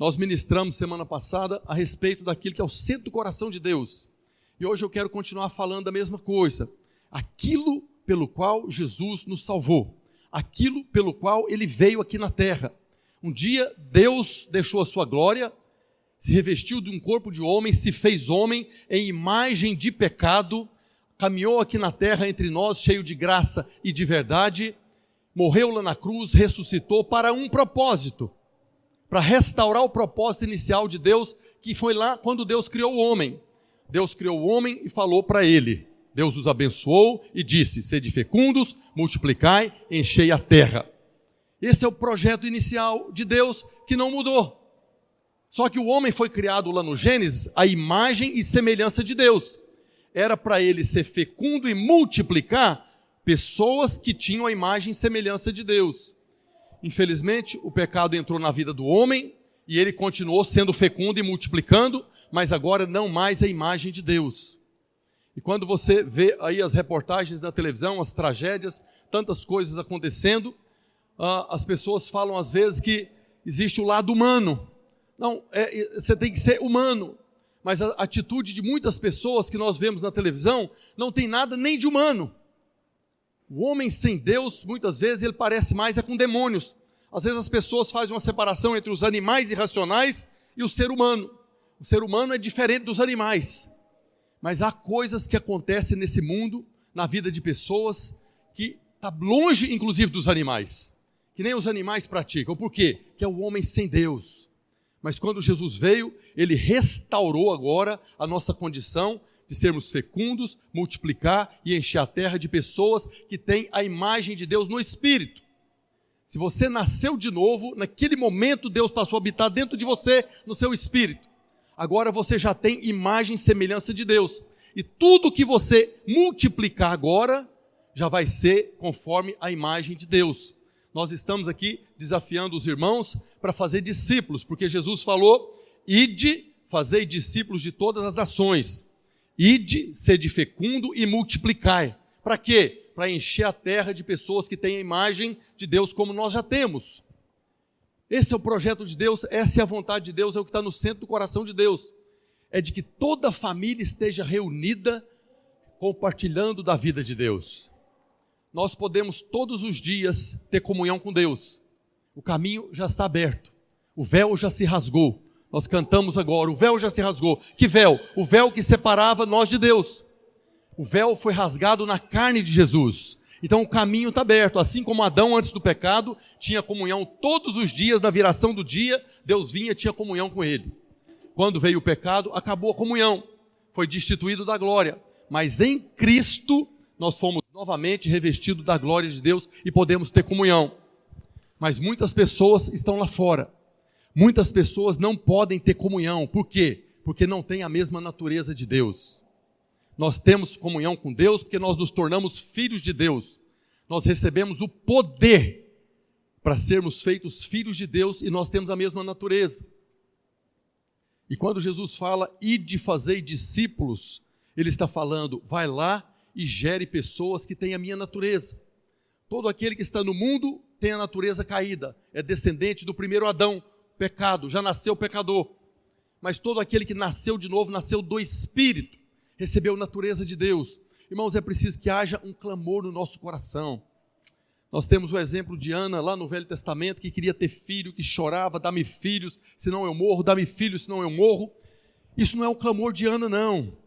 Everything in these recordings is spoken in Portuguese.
Nós ministramos semana passada a respeito daquilo que é o centro do coração de Deus. E hoje eu quero continuar falando da mesma coisa. Aquilo pelo qual Jesus nos salvou. Aquilo pelo qual Ele veio aqui na terra. Um dia Deus deixou a sua glória, se revestiu de um corpo de homem, se fez homem em imagem de pecado, caminhou aqui na terra entre nós, cheio de graça e de verdade, morreu lá na cruz, ressuscitou para um propósito, para restaurar o propósito inicial de Deus, que foi lá quando Deus criou o homem. Deus criou o homem e falou para ele, Deus os abençoou e disse, sede fecundos, multiplicai, enchei a terra. Esse é o projeto inicial de Deus que não mudou. Só que o homem foi criado lá no Gênesis, a imagem e semelhança de Deus. Era para ele ser fecundo e multiplicar pessoas que tinham a imagem e semelhança de Deus. Infelizmente, o pecado entrou na vida do homem e ele continuou sendo fecundo e multiplicando, mas agora não mais a imagem de Deus. E quando você vê aí as reportagens na televisão, as tragédias, tantas coisas acontecendo, as pessoas falam às vezes que existe o lado humano. Não, você tem que ser humano. Mas a atitude de muitas pessoas que nós vemos na televisão não tem nada nem de humano. O homem sem Deus, muitas vezes, ele parece mais com demônios. Às vezes as pessoas fazem uma separação entre os animais irracionais e o ser humano. O ser humano é diferente dos animais. Mas há coisas que acontecem nesse mundo, na vida de pessoas, que está longe, inclusive, dos animais. Que nem os animais praticam. Por quê? Que é o homem sem Deus. Mas quando Jesus veio, Ele restaurou agora a nossa condição de sermos fecundos, multiplicar e encher a terra de pessoas que têm a imagem de Deus no Espírito. Se você nasceu de novo, naquele momento Deus passou a habitar dentro de você, no seu Espírito. Agora você já tem imagem e semelhança de Deus. E tudo que você multiplicar agora, já vai ser conforme a imagem de Deus. Nós estamos aqui desafiando os irmãos para fazer discípulos, porque Jesus falou, ide, fazei discípulos de todas as nações. Ide, sede fecundo e multiplicai. Para quê? Para encher a terra de pessoas que têm a imagem de Deus como nós já temos. Esse é o projeto de Deus, essa é a vontade de Deus, é o que está no centro do coração de Deus. É de que toda a família esteja reunida, compartilhando da vida de Deus. Nós podemos todos os dias ter comunhão com Deus. O caminho já está aberto. O véu já se rasgou. Nós cantamos agora, o véu já se rasgou. Que véu? O véu que separava nós de Deus. O véu foi rasgado na carne de Jesus. Então o caminho está aberto. Assim como Adão antes do pecado tinha comunhão todos os dias, na viração do dia, Deus vinha e tinha comunhão com ele. Quando veio o pecado, acabou a comunhão. Foi destituído da glória. Mas em Cristo nós fomos novamente revestidos da glória de Deus e podemos ter comunhão. Mas muitas pessoas estão lá fora. Muitas pessoas não podem ter comunhão. Por quê? Porque não têm a mesma natureza de Deus. Nós temos comunhão com Deus porque nós nos tornamos filhos de Deus. Nós recebemos o poder para sermos feitos filhos de Deus e nós temos a mesma natureza. E quando Jesus fala, ide fazei discípulos, Ele está falando, vai lá e gere pessoas que têm a minha natureza. Todo aquele que está no mundo tem a natureza caída, é descendente do primeiro Adão, pecado, já nasceu pecador. Mas todo aquele que nasceu de novo, nasceu do Espírito, recebeu a natureza de Deus. Irmãos, é preciso que haja um clamor no nosso coração. Nós temos o exemplo de Ana lá no Velho Testamento, que queria ter filho, que chorava, dá-me filhos, senão eu morro, dá-me filhos, senão eu morro. Isso não é o clamor de Ana, não.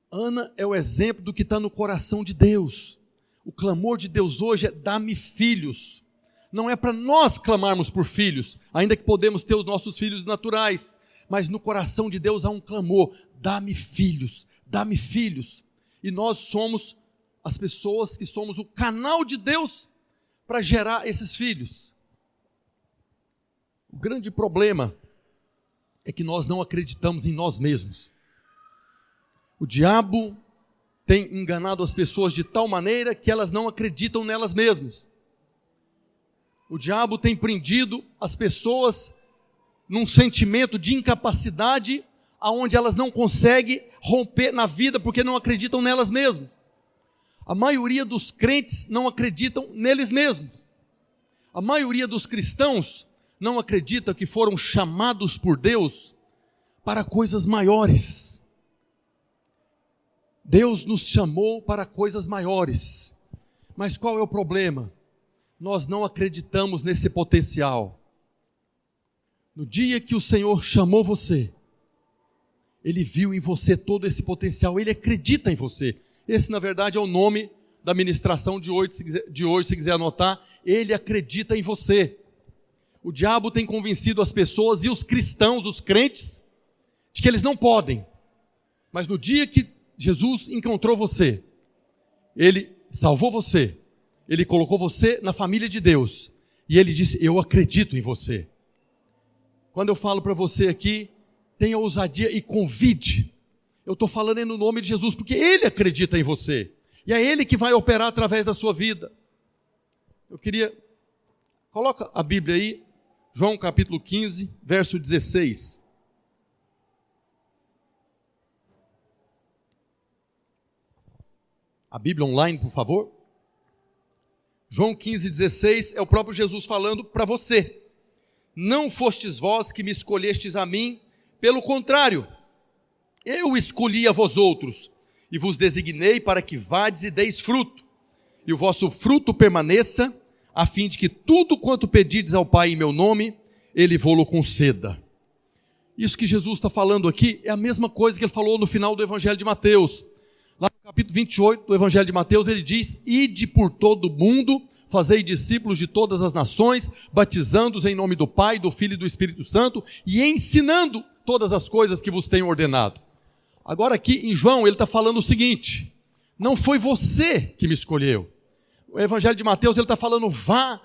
Ana é o exemplo do que está no coração de Deus. O clamor de Deus hoje é, dá-me filhos. Não é para nós clamarmos por filhos, ainda que podemos ter os nossos filhos naturais, mas no coração de Deus há um clamor, dá-me filhos, dá-me filhos. E nós somos as pessoas que somos o canal de Deus para gerar esses filhos. O grande problema é que nós não acreditamos em nós mesmos. O diabo tem enganado as pessoas de tal maneira que elas não acreditam nelas mesmas. O diabo tem prendido as pessoas num sentimento de incapacidade, aonde elas não conseguem romper na vida porque não acreditam nelas mesmas. A maioria dos crentes não acreditam neles mesmos. A maioria dos cristãos não acredita que foram chamados por Deus para coisas maiores. Deus nos chamou para coisas maiores. Mas qual é o problema? Nós não acreditamos nesse potencial. No dia que o Senhor chamou você, Ele viu em você todo esse potencial, Ele acredita em você. Esse, na verdade, é o nome da ministração de hoje, se quiser anotar. Ele acredita em você. O diabo tem convencido as pessoas e os cristãos, os crentes, de que eles não podem. Mas no dia que Jesus encontrou você, Ele salvou você, Ele colocou você na família de Deus, e Ele disse: eu acredito em você. Quando eu falo para você aqui, tenha ousadia e convide. Eu estou falando no nome de Jesus, porque Ele acredita em você, e é Ele que vai operar através da sua vida. Eu queria, coloca a Bíblia aí, João capítulo 15, verso 16. A Bíblia online, por favor. João 15, 16, é o próprio Jesus falando para você. Não fostes vós que me escolhestes a mim, pelo contrário, eu escolhi a vós outros, e vos designei para que vades e deis fruto, e o vosso fruto permaneça, a fim de que tudo quanto pedides ao Pai em meu nome, Ele vô-lo conceda. Isso que Jesus está falando aqui é a mesma coisa que Ele falou no final do Evangelho de Mateus. Lá no capítulo 28 do Evangelho de Mateus, Ele diz: ide por todo o mundo, fazei discípulos de todas as nações, batizando-os em nome do Pai, do Filho e do Espírito Santo, e ensinando todas as coisas que vos tenho ordenado. Agora aqui em João, ele está falando o seguinte: não foi você que me escolheu. O Evangelho de Mateus, ele está falando: vá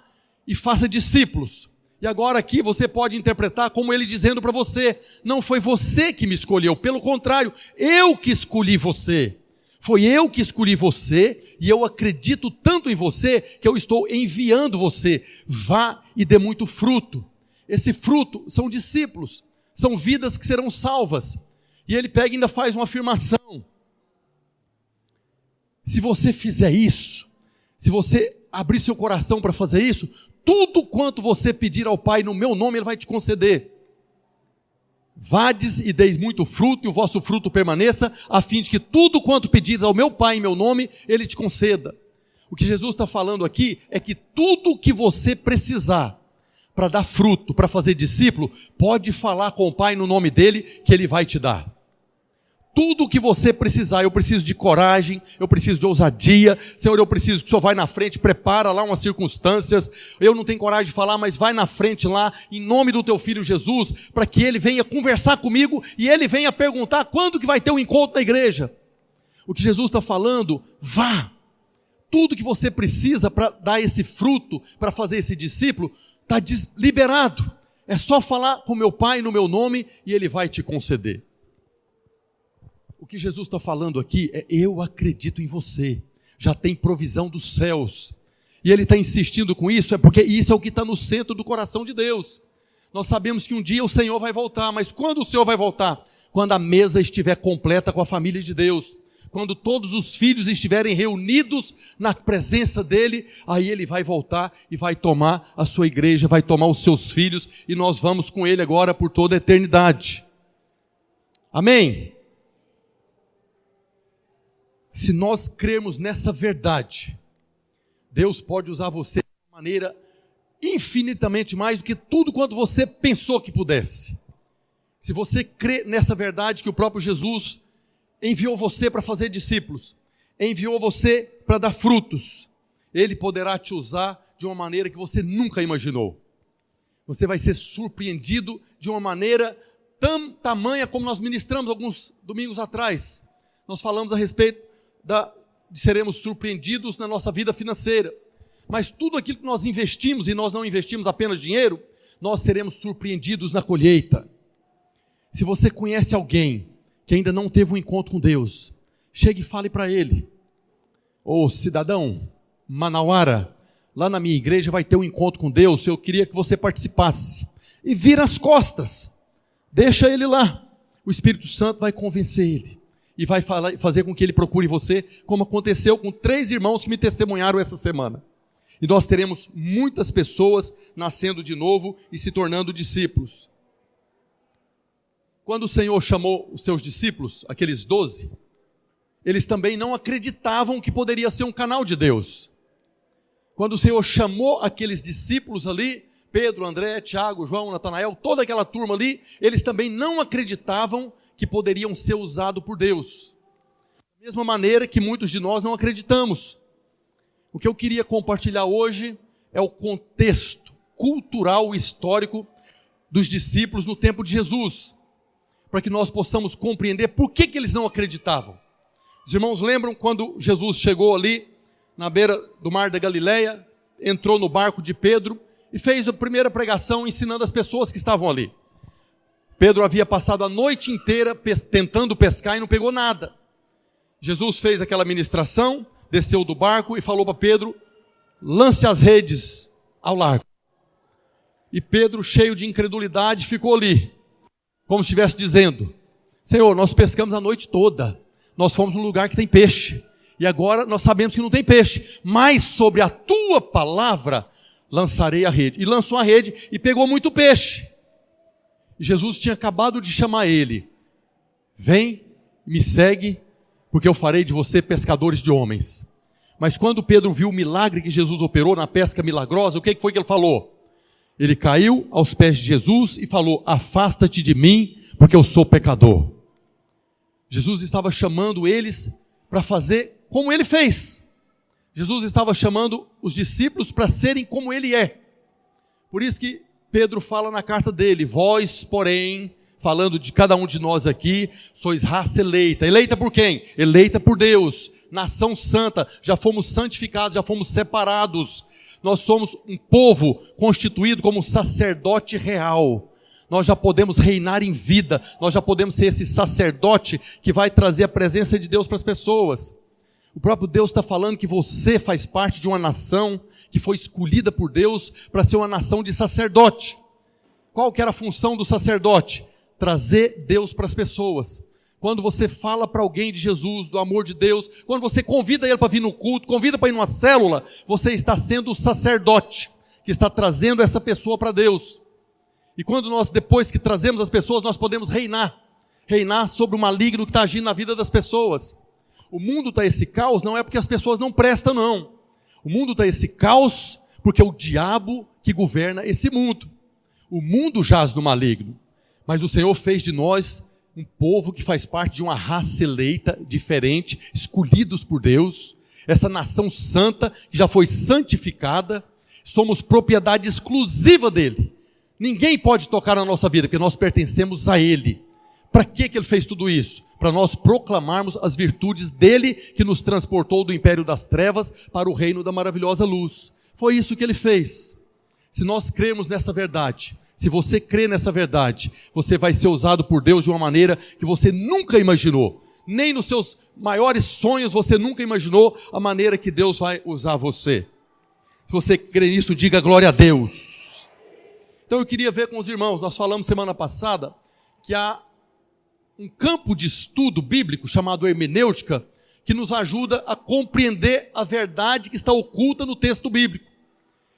e faça discípulos. E agora aqui você pode interpretar como ele dizendo para você: não foi você que me escolheu, pelo contrário, eu que escolhi você. Foi eu que escolhi você, e eu acredito tanto em você, que eu estou enviando você. Vá e dê muito fruto. Esse fruto são discípulos, são vidas que serão salvas. E ele pega e ainda faz uma afirmação: se você fizer isso, se você abrir seu coração para fazer isso, tudo quanto você pedir ao Pai no meu nome, Ele vai te conceder. Vades e deis muito fruto, e o vosso fruto permaneça, a fim de que tudo quanto pedires ao meu Pai em meu nome, Ele te conceda. O que Jesus está falando aqui é que tudo que você precisar para dar fruto, para fazer discípulo, pode falar com o Pai no nome dEle, que Ele vai te dar. Tudo o que você precisar. Eu preciso de coragem, eu preciso de ousadia. Senhor, eu preciso que o Senhor vai na frente, prepara lá umas circunstâncias. Eu não tenho coragem de falar, mas vai na frente lá, em nome do teu filho Jesus, para que ele venha conversar comigo e ele venha perguntar quando que vai ter um encontro na igreja. O que Jesus está falando: vá. Tudo que você precisa para dar esse fruto, para fazer esse discípulo, está liberado. É só falar com meu Pai no meu nome e Ele vai te conceder. O que Jesus está falando aqui é: eu acredito em você, já tem provisão dos céus, e Ele está insistindo com isso, é porque isso é o que está no centro do coração de Deus. Nós sabemos que um dia o Senhor vai voltar, mas quando o Senhor vai voltar? Quando a mesa estiver completa com a família de Deus, quando todos os filhos estiverem reunidos na presença dEle, aí Ele vai voltar e vai tomar a sua igreja, vai tomar os seus filhos, e nós vamos com Ele agora por toda a eternidade. Amém? Se nós crermos nessa verdade, Deus pode usar você de uma maneira infinitamente mais do que tudo quanto você pensou que pudesse. Se você crê nessa verdade que o próprio Jesus enviou você para fazer discípulos, enviou você para dar frutos, Ele poderá te usar de uma maneira que você nunca imaginou. Você vai ser surpreendido de uma maneira tamanha como nós ministramos alguns domingos atrás. Nós falamos a respeito de seremos surpreendidos na nossa vida financeira, mas tudo aquilo que nós investimos, e nós não investimos apenas dinheiro, nós seremos surpreendidos na colheita. Se você conhece alguém que ainda não teve um encontro com Deus, chegue e fale para ele: ô cidadão, Manauara, lá na minha igreja vai ter um encontro com Deus, eu queria que você participasse. E vira as costas, deixa ele lá, o Espírito Santo vai convencer ele, e vai fazer com que ele procure você, como aconteceu com 3 irmãos que me testemunharam essa semana. E nós teremos muitas pessoas nascendo de novo e se tornando discípulos. Quando o Senhor chamou os seus discípulos, aqueles 12, eles também não acreditavam que poderia ser um canal de Deus. Quando o Senhor chamou aqueles discípulos ali, Pedro, André, Tiago, João, Natanael, toda aquela turma ali, eles também não acreditavam que poderiam ser usados por Deus. Da mesma maneira que muitos de nós não acreditamos. O que eu queria compartilhar hoje é o contexto cultural e histórico dos discípulos no tempo de Jesus, para que nós possamos compreender por que eles não acreditavam. Os irmãos lembram quando Jesus chegou ali na beira do mar da Galileia, entrou no barco de Pedro e fez a primeira pregação ensinando as pessoas que estavam ali. Pedro havia passado a noite inteira tentando pescar e não pegou nada. Jesus fez aquela ministração, desceu do barco e falou para Pedro: lance as redes ao largo. E Pedro, cheio de incredulidade, ficou ali, como se estivesse dizendo: Senhor, nós pescamos a noite toda, nós fomos num lugar que tem peixe, e agora nós sabemos que não tem peixe, mas sobre a tua palavra lançarei a rede. E lançou a rede e pegou muito peixe. E Jesus tinha acabado de chamar ele: vem, me segue, porque eu farei de você pescadores de homens. Mas quando Pedro viu o milagre que Jesus operou na pesca milagrosa, o que foi que ele falou? Ele caiu aos pés de Jesus e falou: afasta-te de mim, porque eu sou pecador. Jesus estava chamando eles para fazer como ele fez. Jesus estava chamando os discípulos para serem como ele é. Por isso que Pedro fala na carta dele: vós, porém, falando de cada um de nós aqui, sois raça eleita. Eleita por quem? Eleita por Deus. Nação santa, já fomos santificados, já fomos separados. Nós somos um povo constituído como sacerdote real. Nós já podemos reinar em vida, nós já podemos ser esse sacerdote que vai trazer a presença de Deus para as pessoas. O próprio Deus está falando que você faz parte de uma nação que foi escolhida por Deus para ser uma nação de sacerdote. Qual que era a função do sacerdote? Trazer Deus para as pessoas. Quando você fala para alguém de Jesus, do amor de Deus, quando você convida ele para vir no culto, convida para ir numa célula, você está sendo o sacerdote que está trazendo essa pessoa para Deus. E quando nós, depois que trazemos as pessoas, nós podemos reinar sobre o maligno que está agindo na vida das pessoas. O mundo está esse caos, não é porque as pessoas não prestam, não. O mundo está esse caos porque é o diabo que governa esse mundo. O mundo jaz no maligno, mas o Senhor fez de nós um povo que faz parte de uma raça eleita, diferente, escolhidos por Deus, essa nação santa que já foi santificada, somos propriedade exclusiva dele. Ninguém pode tocar na nossa vida, porque nós pertencemos a ele. Para que ele fez tudo isso? Para nós proclamarmos as virtudes dele, que nos transportou do império das trevas para o reino da maravilhosa luz. Foi isso que ele fez. Se nós cremos nessa verdade, se você crê nessa verdade, você vai ser usado por Deus de uma maneira que você nunca imaginou. Nem nos seus maiores sonhos você nunca imaginou a maneira que Deus vai usar você. Se você crê nisso, diga glória a Deus. Então eu queria ver com os irmãos, nós falamos semana passada que há um campo de estudo bíblico chamado hermenêutica, que nos ajuda a compreender a verdade que está oculta no texto bíblico.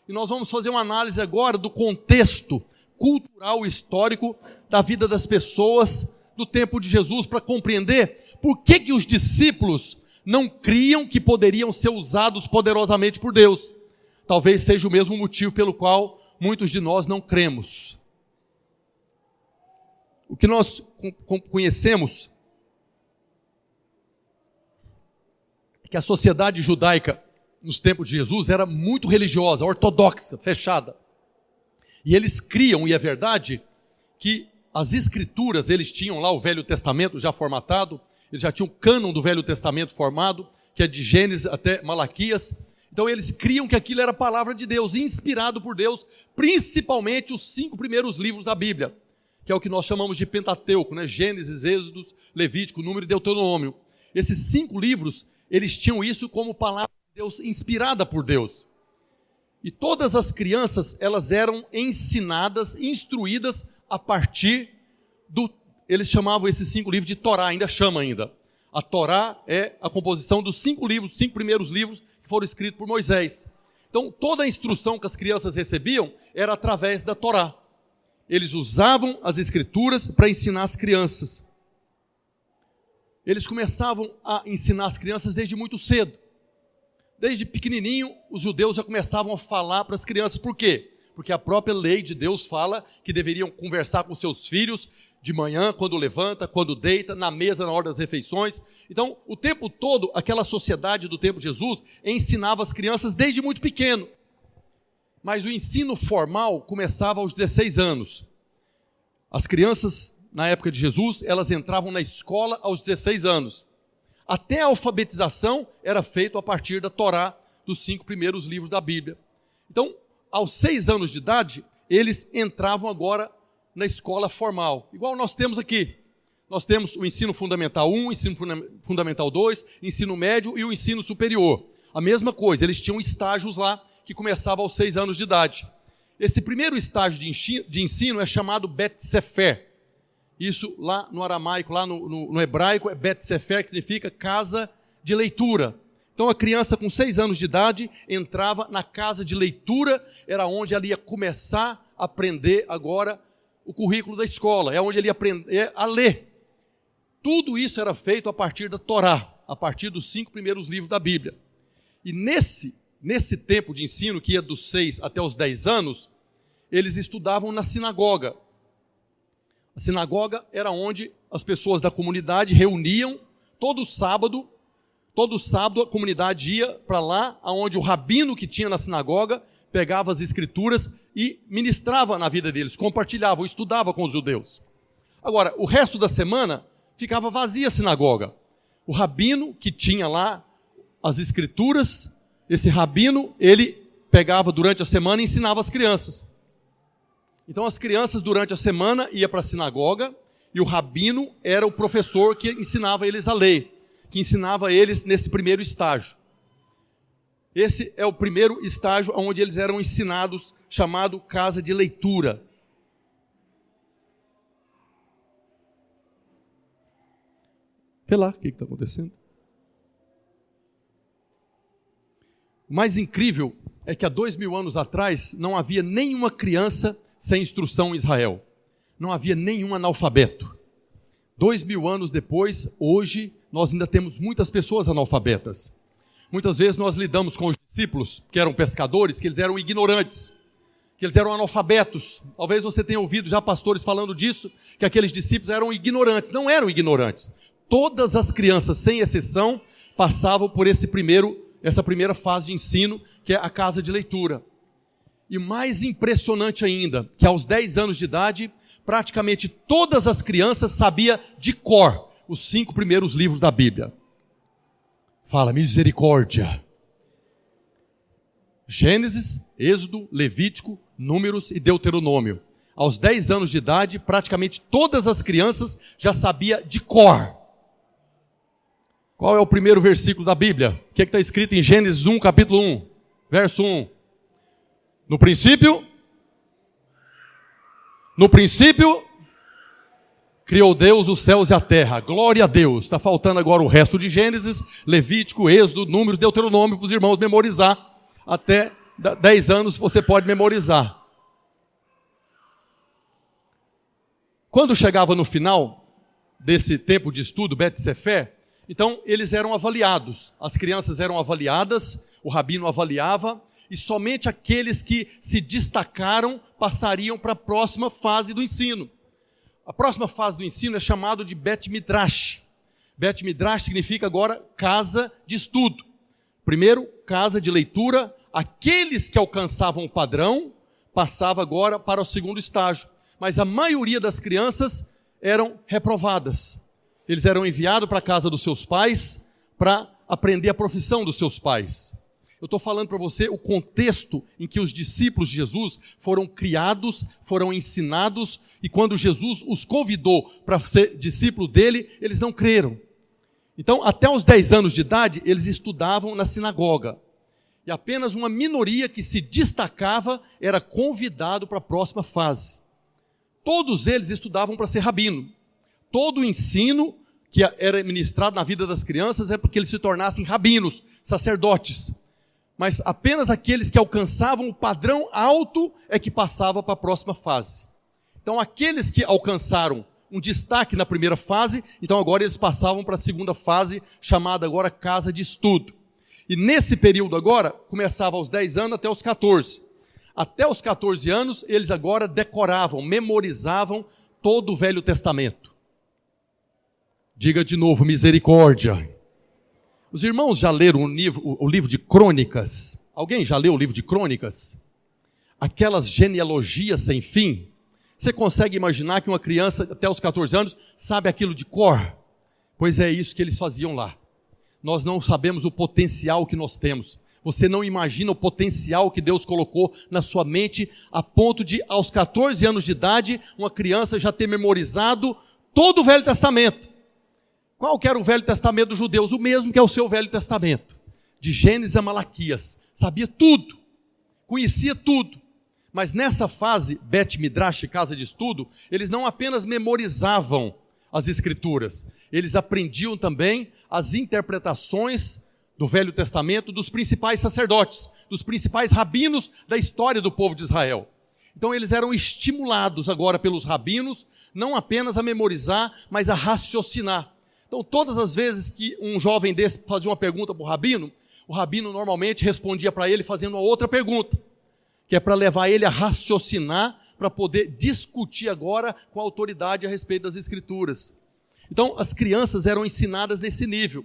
E nós vamos fazer uma análise agora do contexto cultural e histórico da vida das pessoas do tempo de Jesus, para compreender por que os discípulos não criam que poderiam ser usados poderosamente por Deus. Talvez seja o mesmo motivo pelo qual muitos de nós não cremos. O que nós conhecemos é que a sociedade judaica nos tempos de Jesus era muito religiosa, ortodoxa, fechada. E eles criam, e é verdade, que as escrituras, eles tinham lá o Velho Testamento já formatado, eles já tinham o cânon do Velho Testamento formado, que é de Gênesis até Malaquias. Então eles criam que aquilo era a palavra de Deus, inspirado por Deus, principalmente os 5 primeiros livros da Bíblia, que é o que nós chamamos de Pentateuco, né? Gênesis, Êxodo, Levítico, Número e Deuteronômio. Esses 5 livros, eles tinham isso como palavra de Deus, inspirada por Deus. E todas as crianças, elas eram ensinadas, instruídas a partir eles chamavam esses 5 livros de Torá, ainda chama ainda. A Torá é a composição dos 5 livros, 5 primeiros livros que foram escritos por Moisés. Então, toda a instrução que as crianças recebiam era através da Torá. Eles usavam as Escrituras para ensinar as crianças. Eles começavam a ensinar as crianças desde muito cedo. Desde pequenininho, os judeus já começavam a falar para as crianças. Por quê? Porque a própria lei de Deus fala que deveriam conversar com seus filhos de manhã, quando levanta, quando deita, na mesa, na hora das refeições. Então, o tempo todo, aquela sociedade do tempo de Jesus ensinava as crianças desde muito pequeno. Mas o ensino formal começava aos 16 anos. As crianças, na época de Jesus, elas entravam na escola aos 16 anos. Até a alfabetização era feita a partir da Torá, dos 5 primeiros livros da Bíblia. Então, aos 6 anos de idade, eles entravam agora na escola formal, igual nós temos aqui. Nós temos o ensino fundamental 1, ensino fundamental 2, ensino médio e o ensino superior. A mesma coisa, eles tinham estágios lá que começavam aos 6 anos de idade. Esse primeiro estágio de ensino é chamado Bet Sefer. Isso lá no aramaico, lá no hebraico, é Bet Sefer, que significa casa de leitura. Então a criança com 6 anos de idade entrava na casa de leitura, era onde ela ia começar a aprender agora o currículo da escola, é onde ele ia aprender a ler. Tudo isso era feito a partir da Torá, a partir dos 5 primeiros livros da Bíblia. E nesse tempo de ensino, que ia dos 6 até os 10 anos, eles estudavam na sinagoga. A sinagoga era onde as pessoas da comunidade reuniam todo sábado a comunidade ia para lá, onde o rabino que tinha na sinagoga pegava as escrituras e ministrava na vida deles, compartilhava, estudava com os judeus. Agora, o resto da semana ficava vazia a sinagoga. O rabino que tinha lá as escrituras, esse rabino, ele pegava durante a semana e ensinava as crianças. Então as crianças durante a semana iam para a sinagoga e o rabino era o professor que ensinava eles a lei, que ensinava eles nesse primeiro estágio. Esse é o primeiro estágio onde eles eram ensinados, chamado casa de leitura. Vê lá o que está acontecendo. O mais incrível é que há 2000 anos atrás não havia nenhuma criança sem instrução em Israel. Não havia nenhum analfabeto. 2000 anos depois, hoje, nós ainda temos muitas pessoas analfabetas. Muitas vezes nós lidamos com os discípulos, que eram pescadores, que eles eram ignorantes, que eles eram analfabetos. Talvez você tenha ouvido já pastores falando disso, que aqueles discípulos eram ignorantes. Não eram ignorantes. Todas as crianças, sem exceção, passavam por essa primeira fase de ensino, que é a casa de leitura. E mais impressionante ainda, que aos 10 anos de idade, praticamente todas as crianças sabiam de cor os 5 primeiros livros da Bíblia. Fala, misericórdia. Gênesis, Êxodo, Levítico, Números e Deuteronômio. Aos 10 anos de idade, praticamente todas as crianças já sabiam de cor. Qual é o primeiro versículo da Bíblia? O que está escrito em Gênesis 1, capítulo 1, verso 1? No princípio, criou Deus os céus e a terra. Glória a Deus. Está faltando agora o resto de Gênesis, Levítico, Êxodo, Números, Deuteronômio, para os irmãos memorizar. Até 10 anos você pode memorizar. Quando chegava no final desse tempo de estudo, Bet Sefer, então eles eram avaliados. As crianças eram avaliadas, o rabino avaliava, e somente aqueles que se destacaram passariam para a próxima fase do ensino. A próxima fase do ensino é chamado de Bet Midrash. Bet Midrash significa agora casa de estudo. Primeiro, casa de leitura. Aqueles que alcançavam o padrão passavam agora para o segundo estágio. Mas a maioria das crianças eram reprovadas. Eles eram enviados para a casa dos seus pais para aprender a profissão dos seus pais. Eu estou falando para você o contexto em que os discípulos de Jesus foram criados, foram ensinados, e quando Jesus os convidou para ser discípulo dele, eles não creram. Então, até os 10 anos de idade, eles estudavam na sinagoga. E apenas uma minoria que se destacava era convidado para a próxima fase. Todos eles estudavam para ser rabino. Todo o ensino que era ministrado na vida das crianças é porque eles se tornassem rabinos, sacerdotes. mas apenas aqueles que alcançavam o padrão alto é que passavam para a próxima fase. Então aqueles que alcançaram um destaque na primeira fase, então agora eles passavam para a segunda fase, chamada agora casa de estudo. E nesse período agora, começava aos 10 anos até os 14. Até os 14 anos, eles agora decoravam, memorizavam todo o Velho Testamento. Diga de novo, misericórdia. Os irmãos já leram o livro de Crônicas? Alguém já leu o livro de Crônicas? Aquelas genealogias sem fim. Você consegue imaginar que uma criança até os 14 anos sabe aquilo de cor? Pois é isso que eles faziam lá. Nós não sabemos o potencial que nós temos. Você não imagina o potencial que Deus colocou na sua mente, a ponto de, aos 14 anos de idade, uma criança já ter memorizado todo o Velho Testamento. Qual que era o Velho Testamento dos judeus? O mesmo que é o seu Velho Testamento. De Gênesis a Malaquias. Sabia tudo. Conhecia tudo. Mas nessa fase, Bet Midrash, casa de estudo, eles não apenas memorizavam as Escrituras, eles aprendiam também as interpretações do Velho Testamento dos principais sacerdotes, dos principais rabinos da história do povo de Israel. Então eles eram estimulados agora pelos rabinos, não apenas a memorizar, mas a raciocinar. Então todas as vezes que um jovem desse fazia uma pergunta para o rabino normalmente respondia para ele fazendo uma outra pergunta, que é para levar ele a raciocinar, para poder discutir agora com a autoridade a respeito das Escrituras. Então, as crianças eram ensinadas nesse nível.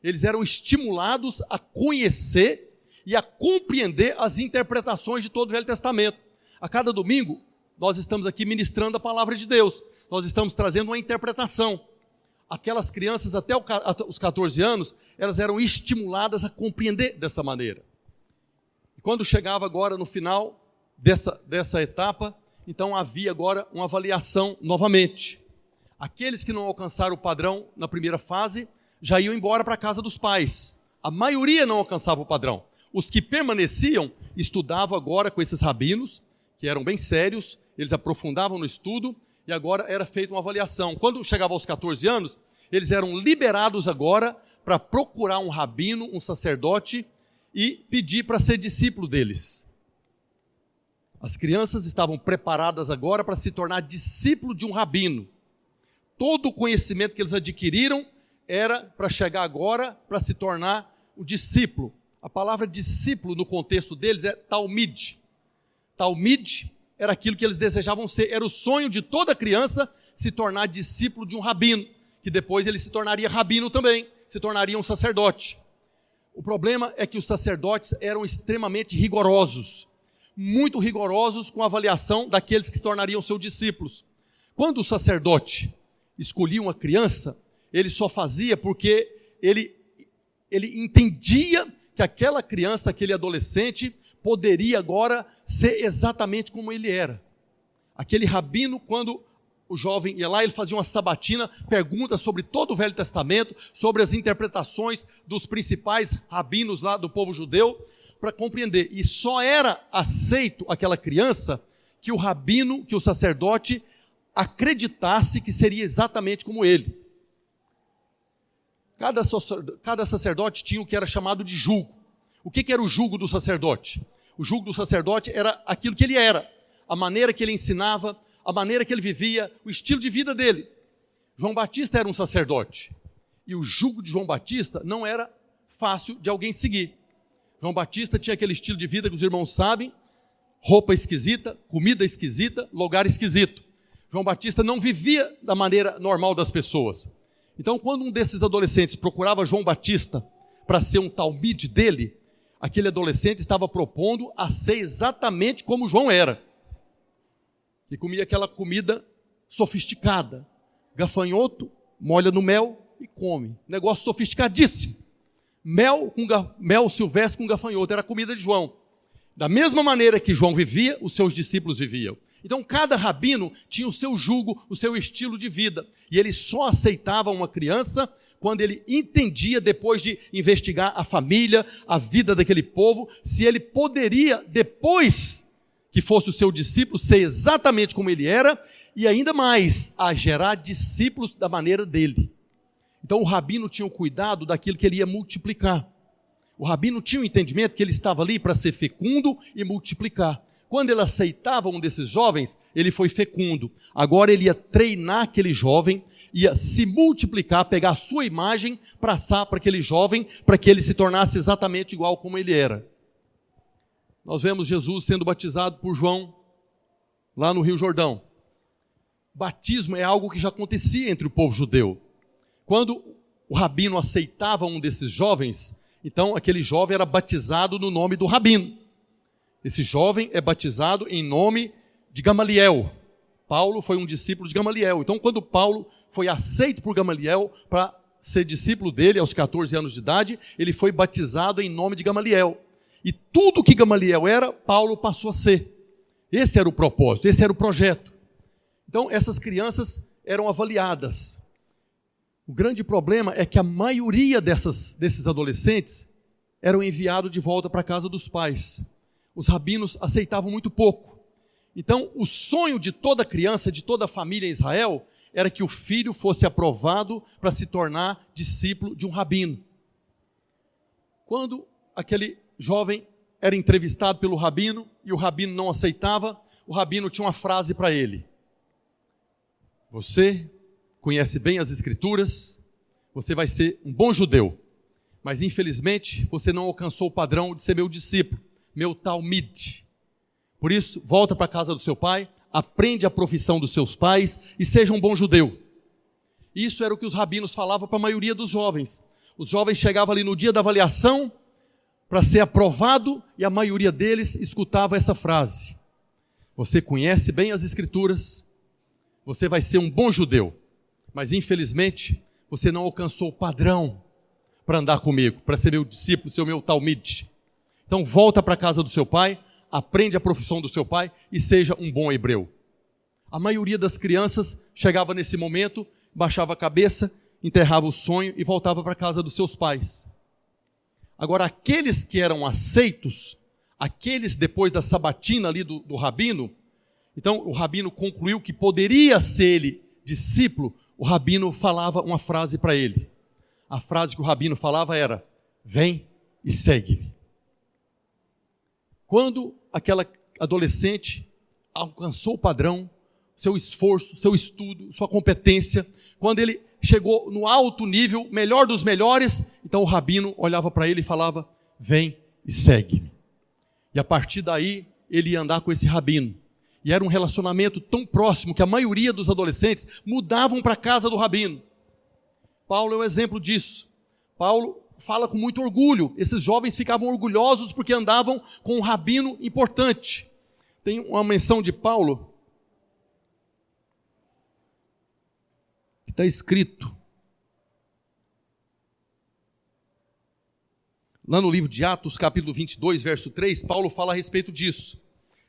Eles eram estimulados a conhecer e a compreender as interpretações de todo o Velho Testamento. A cada domingo, nós estamos aqui ministrando a palavra de Deus. Nós estamos trazendo uma interpretação. Aquelas crianças até os 14 anos, elas eram estimuladas a compreender dessa maneira. E quando chegava agora no final dessa etapa, então havia agora uma avaliação novamente. Aqueles que não alcançaram o padrão na primeira fase, já iam embora para a casa dos pais. A maioria não alcançava o padrão. Os que permaneciam, estudavam agora com esses rabinos, que eram bem sérios, eles aprofundavam no estudo, e agora era feita uma avaliação. Quando chegava aos 14 anos, eles eram liberados agora para procurar um rabino, um sacerdote, e pedir para ser discípulo deles. As crianças estavam preparadas agora para se tornar discípulo de um rabino. Todo o conhecimento que eles adquiriram era para chegar agora para se tornar o discípulo. A palavra discípulo no contexto deles é talmid. Talmid era aquilo que eles desejavam ser. Era o sonho de toda criança se tornar discípulo de um rabino, que depois ele se tornaria rabino também, se tornaria um sacerdote. O problema é que os sacerdotes eram extremamente rigorosos, muito rigorosos com a avaliação daqueles que tornariam seus discípulos. Quando o sacerdote escolhia uma criança, ele só fazia porque ele entendia que aquela criança, aquele adolescente, poderia agora ser exatamente como ele era. Aquele rabino, quando o jovem ia lá, ele fazia uma sabatina, perguntas sobre todo o Velho Testamento, sobre as interpretações dos principais rabinos lá do povo judeu, para compreender. E só era aceito aquela criança que o rabino, que o sacerdote, acreditasse que seria exatamente como ele. Cada sacerdote tinha o que era chamado de jugo. O que era o jugo do sacerdote? O jugo do sacerdote era aquilo que ele era, a maneira que ele ensinava, a maneira que ele vivia, o estilo de vida dele. João Batista era um sacerdote. E o jugo de João Batista não era fácil de alguém seguir. João Batista tinha aquele estilo de vida que os irmãos sabem, roupa esquisita, comida esquisita, lugar esquisito. João Batista não vivia da maneira normal das pessoas. Então, quando um desses adolescentes procurava João Batista para ser um talmide dele, aquele adolescente estava propondo a ser exatamente como João era. E comia aquela comida sofisticada. Gafanhoto, molha no mel e come. Negócio sofisticadíssimo. Mel silvestre com gafanhoto, era a comida de João. Da mesma maneira que João vivia, os seus discípulos viviam. Então cada rabino tinha o seu jugo, o seu estilo de vida. E ele só aceitava uma criança quando ele entendia, depois de investigar a família, a vida daquele povo, se ele poderia, depois que fosse o seu discípulo, ser exatamente como ele era, e ainda mais, a gerar discípulos da maneira dele. Então o rabino tinha o cuidado daquilo que ele ia multiplicar. O rabino tinha um entendimento que ele estava ali para ser fecundo e multiplicar. Quando ele aceitava um desses jovens, ele foi fecundo. Agora ele ia treinar aquele jovem, ia se multiplicar, pegar a sua imagem, passar para aquele jovem, para que ele se tornasse exatamente igual como ele era. Nós vemos Jesus sendo batizado por João, lá no Rio Jordão. Batismo é algo que já acontecia entre o povo judeu. Quando o rabino aceitava um desses jovens, então aquele jovem era batizado no nome do rabino. Esse jovem é batizado em nome de Gamaliel. Paulo foi um discípulo de Gamaliel. Então, quando Paulo foi aceito por Gamaliel para ser discípulo dele aos 14 anos de idade, ele foi batizado em nome de Gamaliel. E tudo que Gamaliel era, Paulo passou a ser. Esse era o propósito, esse era o projeto. Então, essas crianças eram avaliadas. O grande problema é que a maioria desses adolescentes eram enviados de volta para a casa dos pais. Os rabinos aceitavam muito pouco. Então, o sonho de toda criança, de toda família em Israel, era que o filho fosse aprovado para se tornar discípulo de um rabino. Quando aquele jovem era entrevistado pelo rabino e o rabino não aceitava, o rabino tinha uma frase para ele: você conhece bem as escrituras, você vai ser um bom judeu, mas infelizmente você não alcançou o padrão de ser meu discípulo, meu talmid. Por isso, volta para a casa do seu pai, aprende a profissão dos seus pais e seja um bom judeu. Isso era o que os rabinos falavam para a maioria dos jovens. Os jovens chegavam ali no dia da avaliação para ser aprovado e a maioria deles escutava essa frase: você conhece bem as escrituras, você vai ser um bom judeu, mas infelizmente você não alcançou o padrão para andar comigo, para ser meu discípulo, ser meu talmid. Então volta para a casa do seu pai, aprende a profissão do seu pai e seja um bom hebreu. A maioria das crianças chegava nesse momento, baixava a cabeça, enterrava o sonho e voltava para a casa dos seus pais. Agora, aqueles que eram aceitos, aqueles depois da sabatina ali do rabino, então o rabino concluiu que poderia ser ele discípulo, o rabino falava uma frase para ele. A frase que o rabino falava era: vem e segue-me. Quando aquela adolescente alcançou o padrão, seu esforço, seu estudo, sua competência, quando ele chegou no alto nível, melhor dos melhores, então o rabino olhava para ele e falava: vem e segue-me. E a partir daí, ele ia andar com esse rabino. E era um relacionamento tão próximo que a maioria dos adolescentes mudavam para a casa do rabino. Paulo é um exemplo disso. Paulo fala com muito orgulho. Esses jovens ficavam orgulhosos porque andavam com um rabino importante. Tem uma menção de Paulo que está escrito lá no livro de Atos, capítulo 22, verso 3, Paulo fala a respeito disso.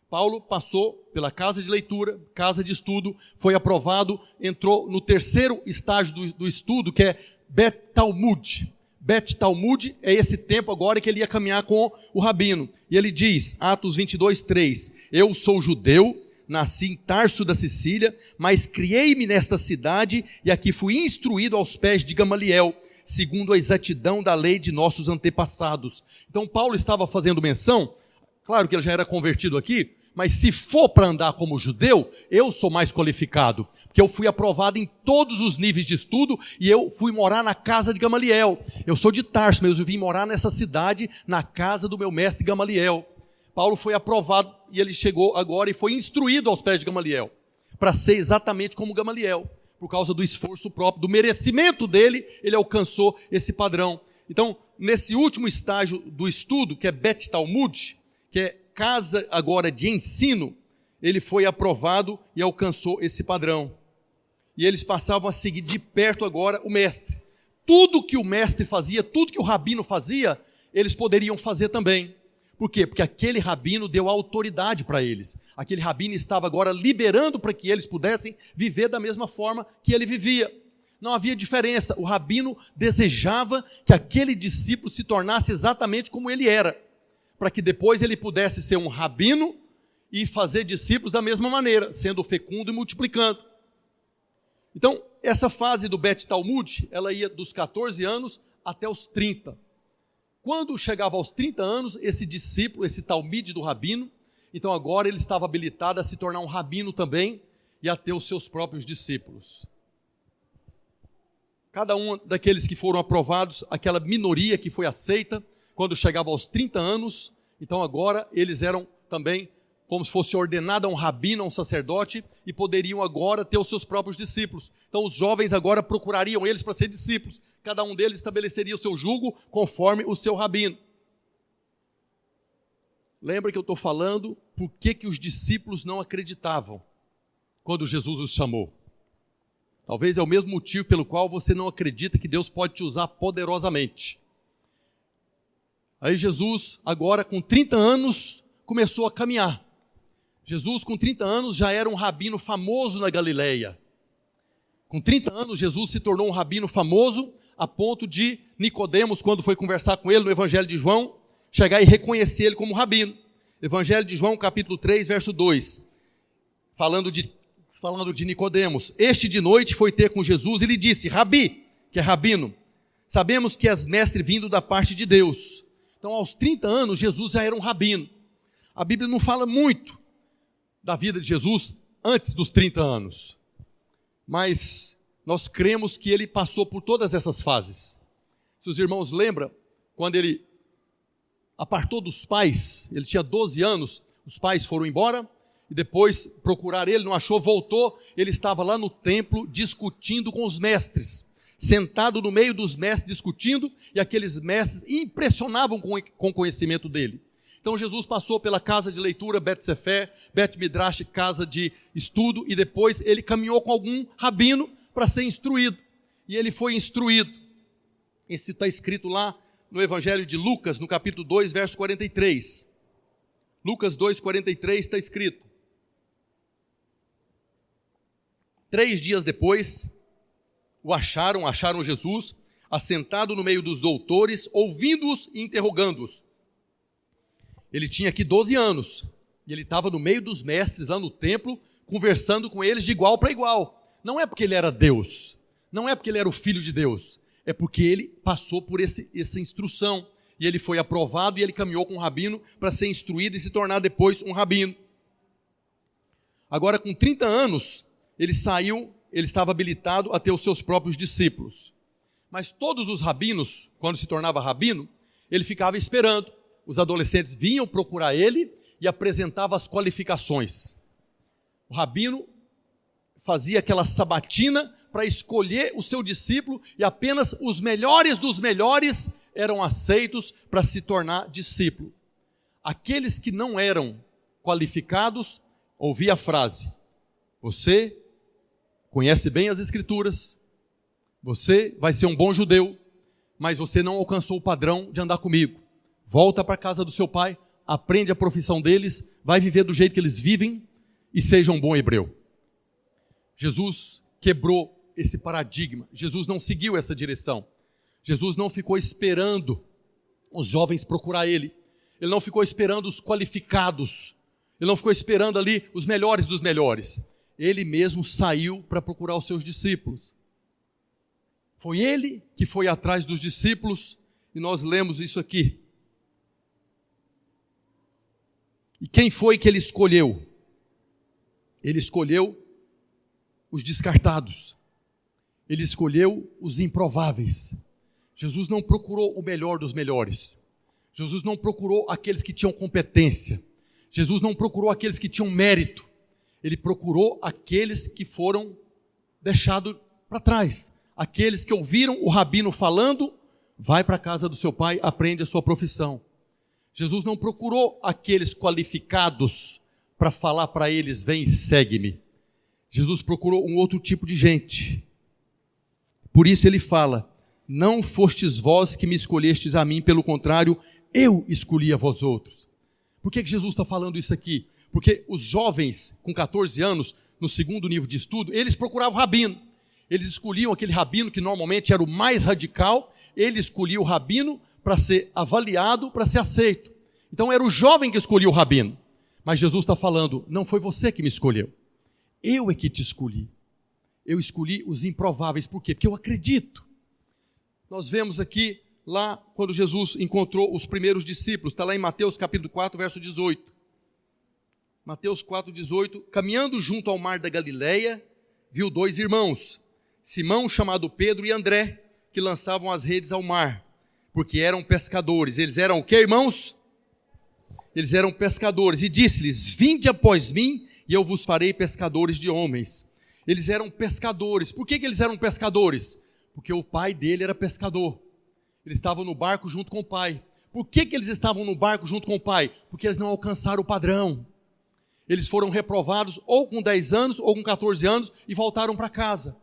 Paulo passou pela casa de leitura, casa de estudo, foi aprovado, entrou no terceiro estágio do estudo, que é Bet Talmud. Bet Talmud é esse tempo agora que ele ia caminhar com o rabino. E ele diz, Atos 22, 3, eu sou judeu, nasci em Tarso da Sicília, mas criei-me nesta cidade e aqui fui instruído aos pés de Gamaliel, segundo a exatidão da lei de nossos antepassados. Então Paulo estava fazendo menção, claro que ele já era convertido aqui, mas se for para andar como judeu, eu sou mais qualificado, porque eu fui aprovado em todos os níveis de estudo e eu fui morar na casa de Gamaliel. Eu sou de Tarso, mas eu vim morar nessa cidade, na casa do meu mestre Gamaliel. Paulo foi aprovado e ele chegou agora e foi instruído aos pés de Gamaliel, para ser exatamente como Gamaliel. Por causa do esforço próprio, do merecimento dele, ele alcançou esse padrão. Então, nesse último estágio do estudo, que é Bet Talmud, que é casa agora de ensino, ele foi aprovado e alcançou esse padrão. E eles passavam a seguir de perto agora o mestre. Tudo que o mestre fazia, tudo que o rabino fazia, eles poderiam fazer também. Por quê? Porque aquele rabino deu autoridade para eles. Aquele rabino estava agora liberando para que eles pudessem viver da mesma forma que ele vivia. Não havia diferença. O rabino desejava que aquele discípulo se tornasse exatamente como ele era, para que depois ele pudesse ser um rabino e fazer discípulos da mesma maneira, sendo fecundo e multiplicando. Então, essa fase do Bet Talmud, ela ia dos 14 anos até os 30. Quando chegava aos 30 anos, esse discípulo, esse talmide do rabino, então agora ele estava habilitado a se tornar um rabino também e a ter os seus próprios discípulos. Cada um daqueles que foram aprovados, aquela minoria que foi aceita, quando chegava aos 30 anos, então agora eles eram também como se fosse ordenado a um rabino, a um sacerdote, e poderiam agora ter os seus próprios discípulos. Então os jovens agora procurariam eles para ser discípulos. Cada um deles estabeleceria o seu jugo conforme o seu rabino. Lembra que eu estou falando por que os discípulos não acreditavam quando Jesus os chamou? Talvez é o mesmo motivo pelo qual você não acredita que Deus pode te usar poderosamente. Aí Jesus, agora com 30 anos, começou a caminhar. Jesus, com 30 anos, já era um rabino famoso na Galileia. Com 30 anos, Jesus se tornou um rabino famoso, a ponto de Nicodemos, quando foi conversar com ele no Evangelho de João, chegar e reconhecer ele como rabino. Evangelho de João, capítulo 3, verso 2. Falando de Nicodemos. Este de noite foi ter com Jesus e lhe disse: Rabi, que é rabino, sabemos que és mestre vindo da parte de Deus. Então, aos 30 anos, Jesus já era um rabino. A Bíblia não fala muito da vida de Jesus antes dos 30 anos. Mas nós cremos que ele passou por todas essas fases. Se os irmãos lembram, quando ele apartou dos pais, ele tinha 12 anos, os pais foram embora, e depois procurar ele, não achou, voltou, ele estava lá no templo discutindo com os mestres, sentado no meio dos mestres discutindo, e aqueles mestres impressionavam com o conhecimento dele. Então Jesus passou pela casa de leitura, Bet-Sefer, Bet-Midrash, casa de estudo, e depois ele caminhou com algum rabino para ser instruído, e ele foi instruído. Isso está escrito lá no Evangelho de Lucas, no capítulo 2, verso 43. Lucas 2, 43 está escrito: 3 dias depois, acharam Jesus assentado no meio dos doutores, ouvindo-os e interrogando-os. Ele tinha aqui 12 anos, e ele estava no meio dos mestres lá no templo, conversando com eles de igual para igual. Não é porque ele era Deus, não é porque ele era o Filho de Deus, é porque ele passou por essa instrução, e ele foi aprovado, e ele caminhou com um rabino para ser instruído e se tornar depois um rabino. Agora, com 30 anos, ele estava habilitado a ter os seus próprios discípulos. Mas todos os rabinos, quando se tornava rabino, ele ficava esperando. Os adolescentes vinham procurar ele e apresentavam as qualificações. O rabino fazia aquela sabatina para escolher o seu discípulo, e apenas os melhores dos melhores eram aceitos para se tornar discípulo. Aqueles que não eram qualificados ouviam a frase: você conhece bem as Escrituras, você vai ser um bom judeu, mas você não alcançou o padrão de andar comigo. Volta para a casa do seu pai, aprende a profissão deles, vai viver do jeito que eles vivem e seja um bom hebreu. Jesus quebrou esse paradigma. Jesus não seguiu essa direção. Jesus não ficou esperando os jovens procurar ele. Ele não ficou esperando os qualificados. Ele não ficou esperando ali os melhores dos melhores. Ele mesmo saiu para procurar os seus discípulos. Foi ele que foi atrás dos discípulos, e nós lemos isso aqui. E quem foi que ele escolheu? Ele escolheu os descartados. Ele escolheu os improváveis. Jesus não procurou o melhor dos melhores. Jesus não procurou aqueles que tinham competência. Jesus não procurou aqueles que tinham mérito. Ele procurou aqueles que foram deixados para trás. Aqueles que ouviram o rabino falando: vai para a casa do seu pai, aprende a sua profissão. Jesus não procurou aqueles qualificados para falar para eles: vem e segue-me. Jesus procurou um outro tipo de gente. Por isso ele fala: não fostes vós que me escolhestes a mim, pelo contrário, eu escolhi a vós outros. Por que Jesus está falando isso aqui? Porque os jovens com 14 anos, no segundo nível de estudo, eles procuravam rabino. Eles escolhiam aquele rabino que normalmente era o mais radical. Ele escolhia o rabino para ser avaliado, para ser aceito. Então era o jovem que escolhia o rabino. Mas Jesus está falando: não foi você que me escolheu, eu é que te escolhi. Eu escolhi os improváveis. Por quê? Porque eu acredito. Nós vemos aqui, lá quando Jesus encontrou os primeiros discípulos, está lá em Mateus capítulo 4, verso 18. Mateus 4, 18, caminhando junto ao mar da Galileia, viu 2 irmãos, Simão, chamado Pedro, e André, que lançavam as redes ao mar, porque eram pescadores. Eles eram o que, irmãos? Eles eram pescadores. E disse-lhes, vinde após mim, e eu vos farei pescadores de homens. Eles eram pescadores. Por que eles eram pescadores? Porque o pai dele era pescador. Eles estavam no barco junto com o pai. Por que eles estavam no barco junto com o pai? Porque eles não alcançaram o padrão. Eles foram reprovados ou com 10 anos ou com 14 anos e voltaram para casa.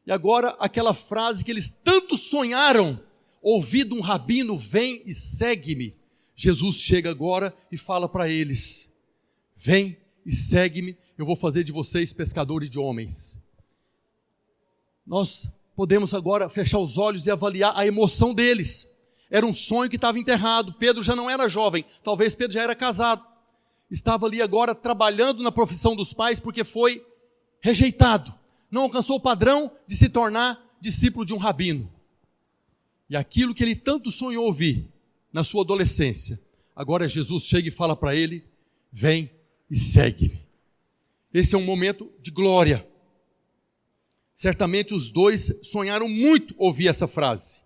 E agora aquela frase que eles tanto sonharam, ouvido um rabino, vem e segue-me. Jesus chega agora e fala para eles, vem e segue-me, eu vou fazer de vocês pescadores de homens. Nós podemos agora fechar os olhos e avaliar a emoção deles. Era um sonho que estava enterrado. Pedro já não era jovem, talvez Pedro já era casado. Estava ali agora trabalhando na profissão dos pais porque foi rejeitado. Não alcançou o padrão de se tornar discípulo de um rabino. E aquilo que ele tanto sonhou ouvir na sua adolescência, agora Jesus chega e fala para ele, vem e segue-me. Esse é um momento de glória. Certamente os dois sonharam muito ouvir essa frase.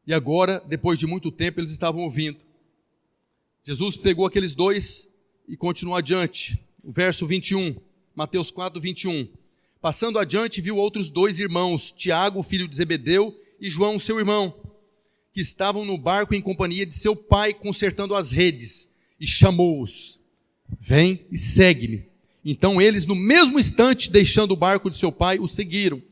E agora, depois de muito tempo, eles estavam ouvindo. Jesus pegou aqueles dois e continuou adiante. O verso 21, Mateus 4, 21. Passando adiante, viu outros 2 irmãos, Tiago, filho de Zebedeu, e João, seu irmão, que estavam no barco em companhia de seu pai, consertando as redes, e chamou-os. Vem e segue-me. Então eles, no mesmo instante, deixando o barco de seu pai, o seguiram.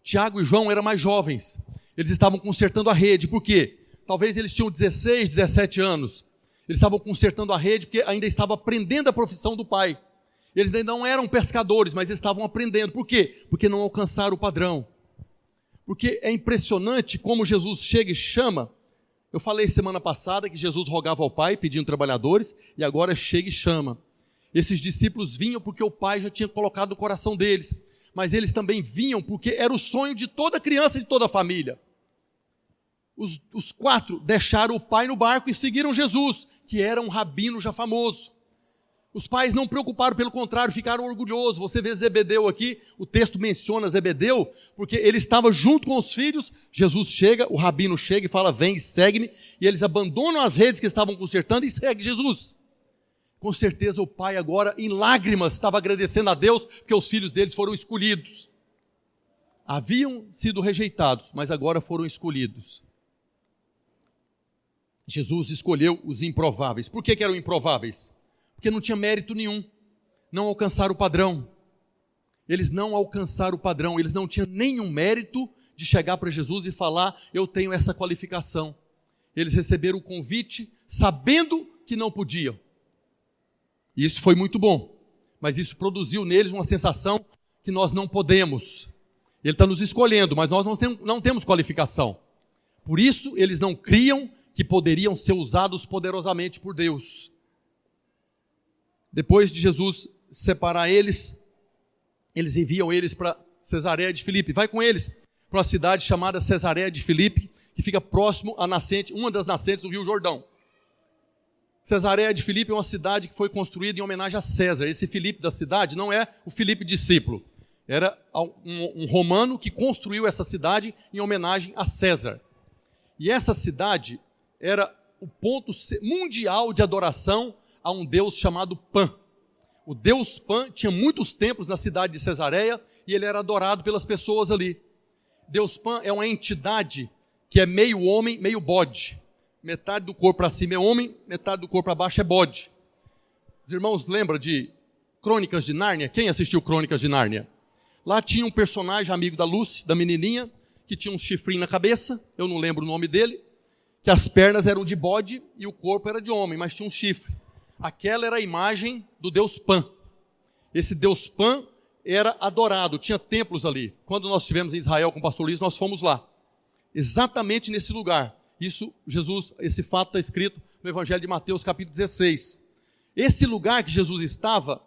Tiago e João eram mais jovens. Eles estavam consertando a rede. Por quê? Talvez eles tinham 16, 17 anos. Eles estavam consertando a rede porque ainda estavam aprendendo a profissão do pai. Eles ainda não eram pescadores, mas eles estavam aprendendo. Por quê? Porque não alcançaram o padrão. Porque é impressionante como Jesus chega e chama. Eu falei semana passada que Jesus rogava ao pai pedindo trabalhadores e agora chega e chama. Esses discípulos vinham porque o pai já tinha colocado no coração deles. Mas eles também vinham porque era o sonho de toda criança e de toda a família. Os 4 deixaram o pai no barco e seguiram Jesus, que era um rabino já famoso. Os pais não preocuparam, pelo contrário, ficaram orgulhosos. Você vê Zebedeu aqui, o texto menciona Zebedeu, porque ele estava junto com os filhos. Jesus chega, o rabino chega e fala, vem e segue-me. E eles abandonam as redes que estavam consertando e seguem Jesus. Com certeza o pai agora, em lágrimas, estava agradecendo a Deus, porque os filhos deles foram escolhidos. Haviam sido rejeitados, mas agora foram escolhidos. Jesus escolheu os improváveis. Por que eram improváveis? Porque não tinha mérito nenhum. Não alcançaram o padrão. Eles não alcançaram o padrão. Eles não tinham nenhum mérito de chegar para Jesus e falar, eu tenho essa qualificação. Eles receberam o convite sabendo que não podiam. E isso foi muito bom. Mas isso produziu neles uma sensação que nós não podemos. Ele está nos escolhendo, mas nós não temos qualificação. Por isso, eles não criam que poderiam ser usados poderosamente por Deus. Depois de Jesus separar eles enviam eles para Cesareia de Filipe. Vai com eles para uma cidade chamada Cesareia de Filipe, que fica próximo à nascente, uma das nascentes do Rio Jordão. Cesareia de Filipe é uma cidade que foi construída em homenagem a César. Esse Filipe da cidade não é o Filipe discípulo. Era um romano que construiu essa cidade em homenagem a César. E essa cidade era o ponto mundial de adoração a um deus chamado Pan. O deus Pan tinha muitos templos na cidade de Cesareia e ele era adorado pelas pessoas ali. Deus Pan é uma entidade que é meio homem, meio bode. Metade do corpo para cima é homem, metade do corpo para baixo é bode. Os irmãos lembram de Crônicas de Nárnia? Quem assistiu Crônicas de Nárnia? Lá tinha um personagem amigo da Lucy, da menininha, que tinha um chifrinho na cabeça, eu não lembro o nome dele, que as pernas eram de bode e o corpo era de homem, mas tinha um chifre. Aquela era a imagem do deus Pan. Esse deus Pan era adorado, tinha templos ali. Quando nós estivemos em Israel com o pastor Luiz, nós fomos lá. Exatamente nesse lugar. Esse fato está escrito no Evangelho de Mateus, capítulo 16. Esse lugar que Jesus estava,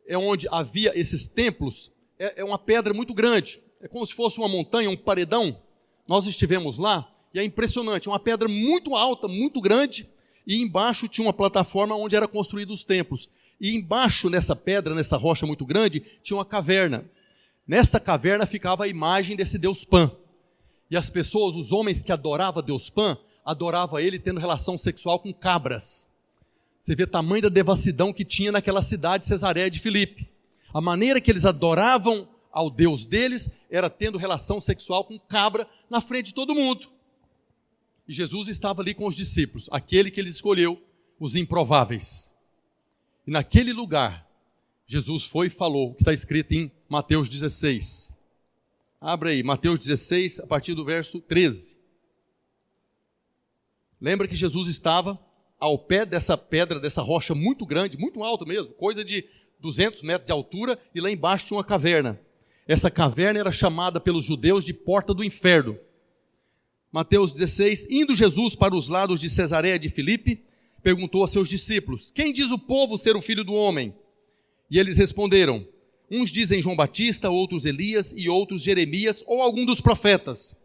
é onde havia esses templos, é uma pedra muito grande. É como se fosse uma montanha, um paredão. Nós estivemos lá E é impressionante, uma pedra muito alta, muito grande, e embaixo tinha uma plataforma onde eram construídos os templos. E embaixo nessa pedra, nessa rocha muito grande, tinha uma caverna. Nessa caverna ficava a imagem desse Deus Pan. E as pessoas, os homens que adoravam Deus Pan, adoravam ele tendo relação sexual com cabras. Você vê o tamanho da devassidão que tinha naquela cidade, Cesareia de Filipe. A maneira que eles adoravam ao Deus deles era tendo relação sexual com cabra na frente de todo mundo. E Jesus estava ali com os discípulos, aquele que ele escolheu, os improváveis. E naquele lugar, Jesus foi e falou o que está escrito em Mateus 16. Abra aí, Mateus 16, a partir do verso 13. Lembra que Jesus estava ao pé dessa pedra, dessa rocha muito grande, muito alta mesmo, coisa de 200 metros de altura, e lá embaixo tinha uma caverna. Essa caverna era chamada pelos judeus de Porta do Inferno. Mateus 16, indo Jesus para os lados de Cesareia de Filipe, perguntou a seus discípulos: quem diz o povo ser o Filho do Homem? E eles responderam: uns dizem João Batista, outros Elias e outros Jeremias ou algum dos profetas.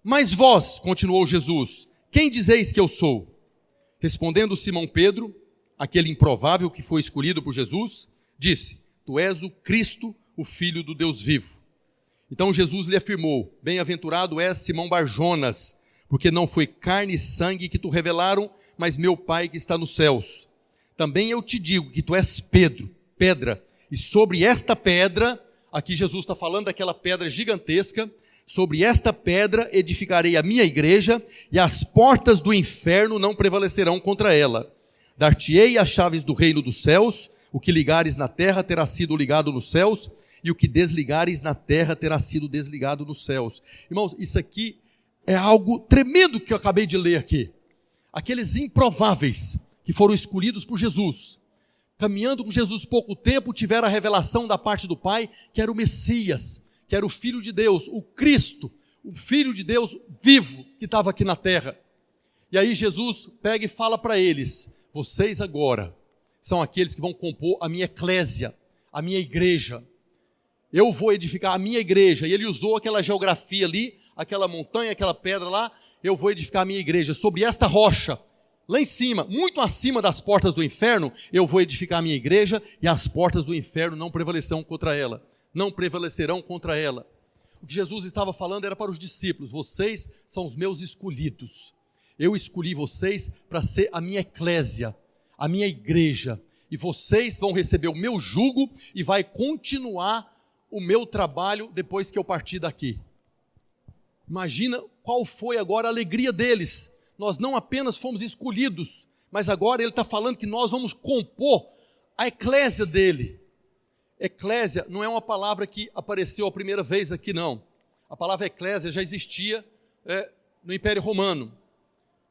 Mas vós, continuou Jesus, quem dizeis que eu sou? Respondendo Simão Pedro, aquele improvável que foi escolhido por Jesus, disse: tu és o Cristo, o Filho do Deus vivo. Então Jesus lhe afirmou: bem-aventurado és Simão Barjonas, porque não foi carne e sangue que tu revelaram, mas meu Pai que está nos céus. Também eu te digo que tu és Pedro, pedra, e sobre esta pedra, aqui Jesus está falando daquela pedra gigantesca, sobre esta pedra edificarei a minha igreja, e as portas do inferno não prevalecerão contra ela. Dar-te-ei as chaves do reino dos céus, o que ligares na terra terá sido ligado nos céus, e o que desligares na terra terá sido desligado nos céus. Irmãos, isso aqui é algo tremendo que eu acabei de ler aqui. Aqueles improváveis que foram escolhidos por Jesus, caminhando com Jesus pouco tempo, tiveram a revelação da parte do Pai, que era o Messias, que era o Filho de Deus, o Cristo, o Filho de Deus vivo, que estava aqui na terra. E aí Jesus pega e fala para eles: vocês agora são aqueles que vão compor a minha eclésia, a minha igreja. Eu vou edificar a minha igreja. E ele usou aquela geografia ali, aquela montanha, aquela pedra lá. Eu vou edificar a minha igreja sobre esta rocha, lá em cima, muito acima das portas do inferno. Eu vou edificar a minha igreja, e as portas do inferno não prevalecerão contra ela. Não prevalecerão contra ela. O que Jesus estava falando era para os discípulos: vocês são os meus escolhidos. Eu escolhi vocês para ser a minha eclésia, a minha igreja. E vocês vão receber o meu jugo e vai continuar o meu trabalho depois que eu partir daqui. Imagina qual foi agora a alegria deles. Nós não apenas fomos escolhidos, mas agora ele está falando que nós vamos compor a eclésia dele. Eclésia não é uma palavra que apareceu a primeira vez aqui, não. A palavra eclésia já existia no Império Romano.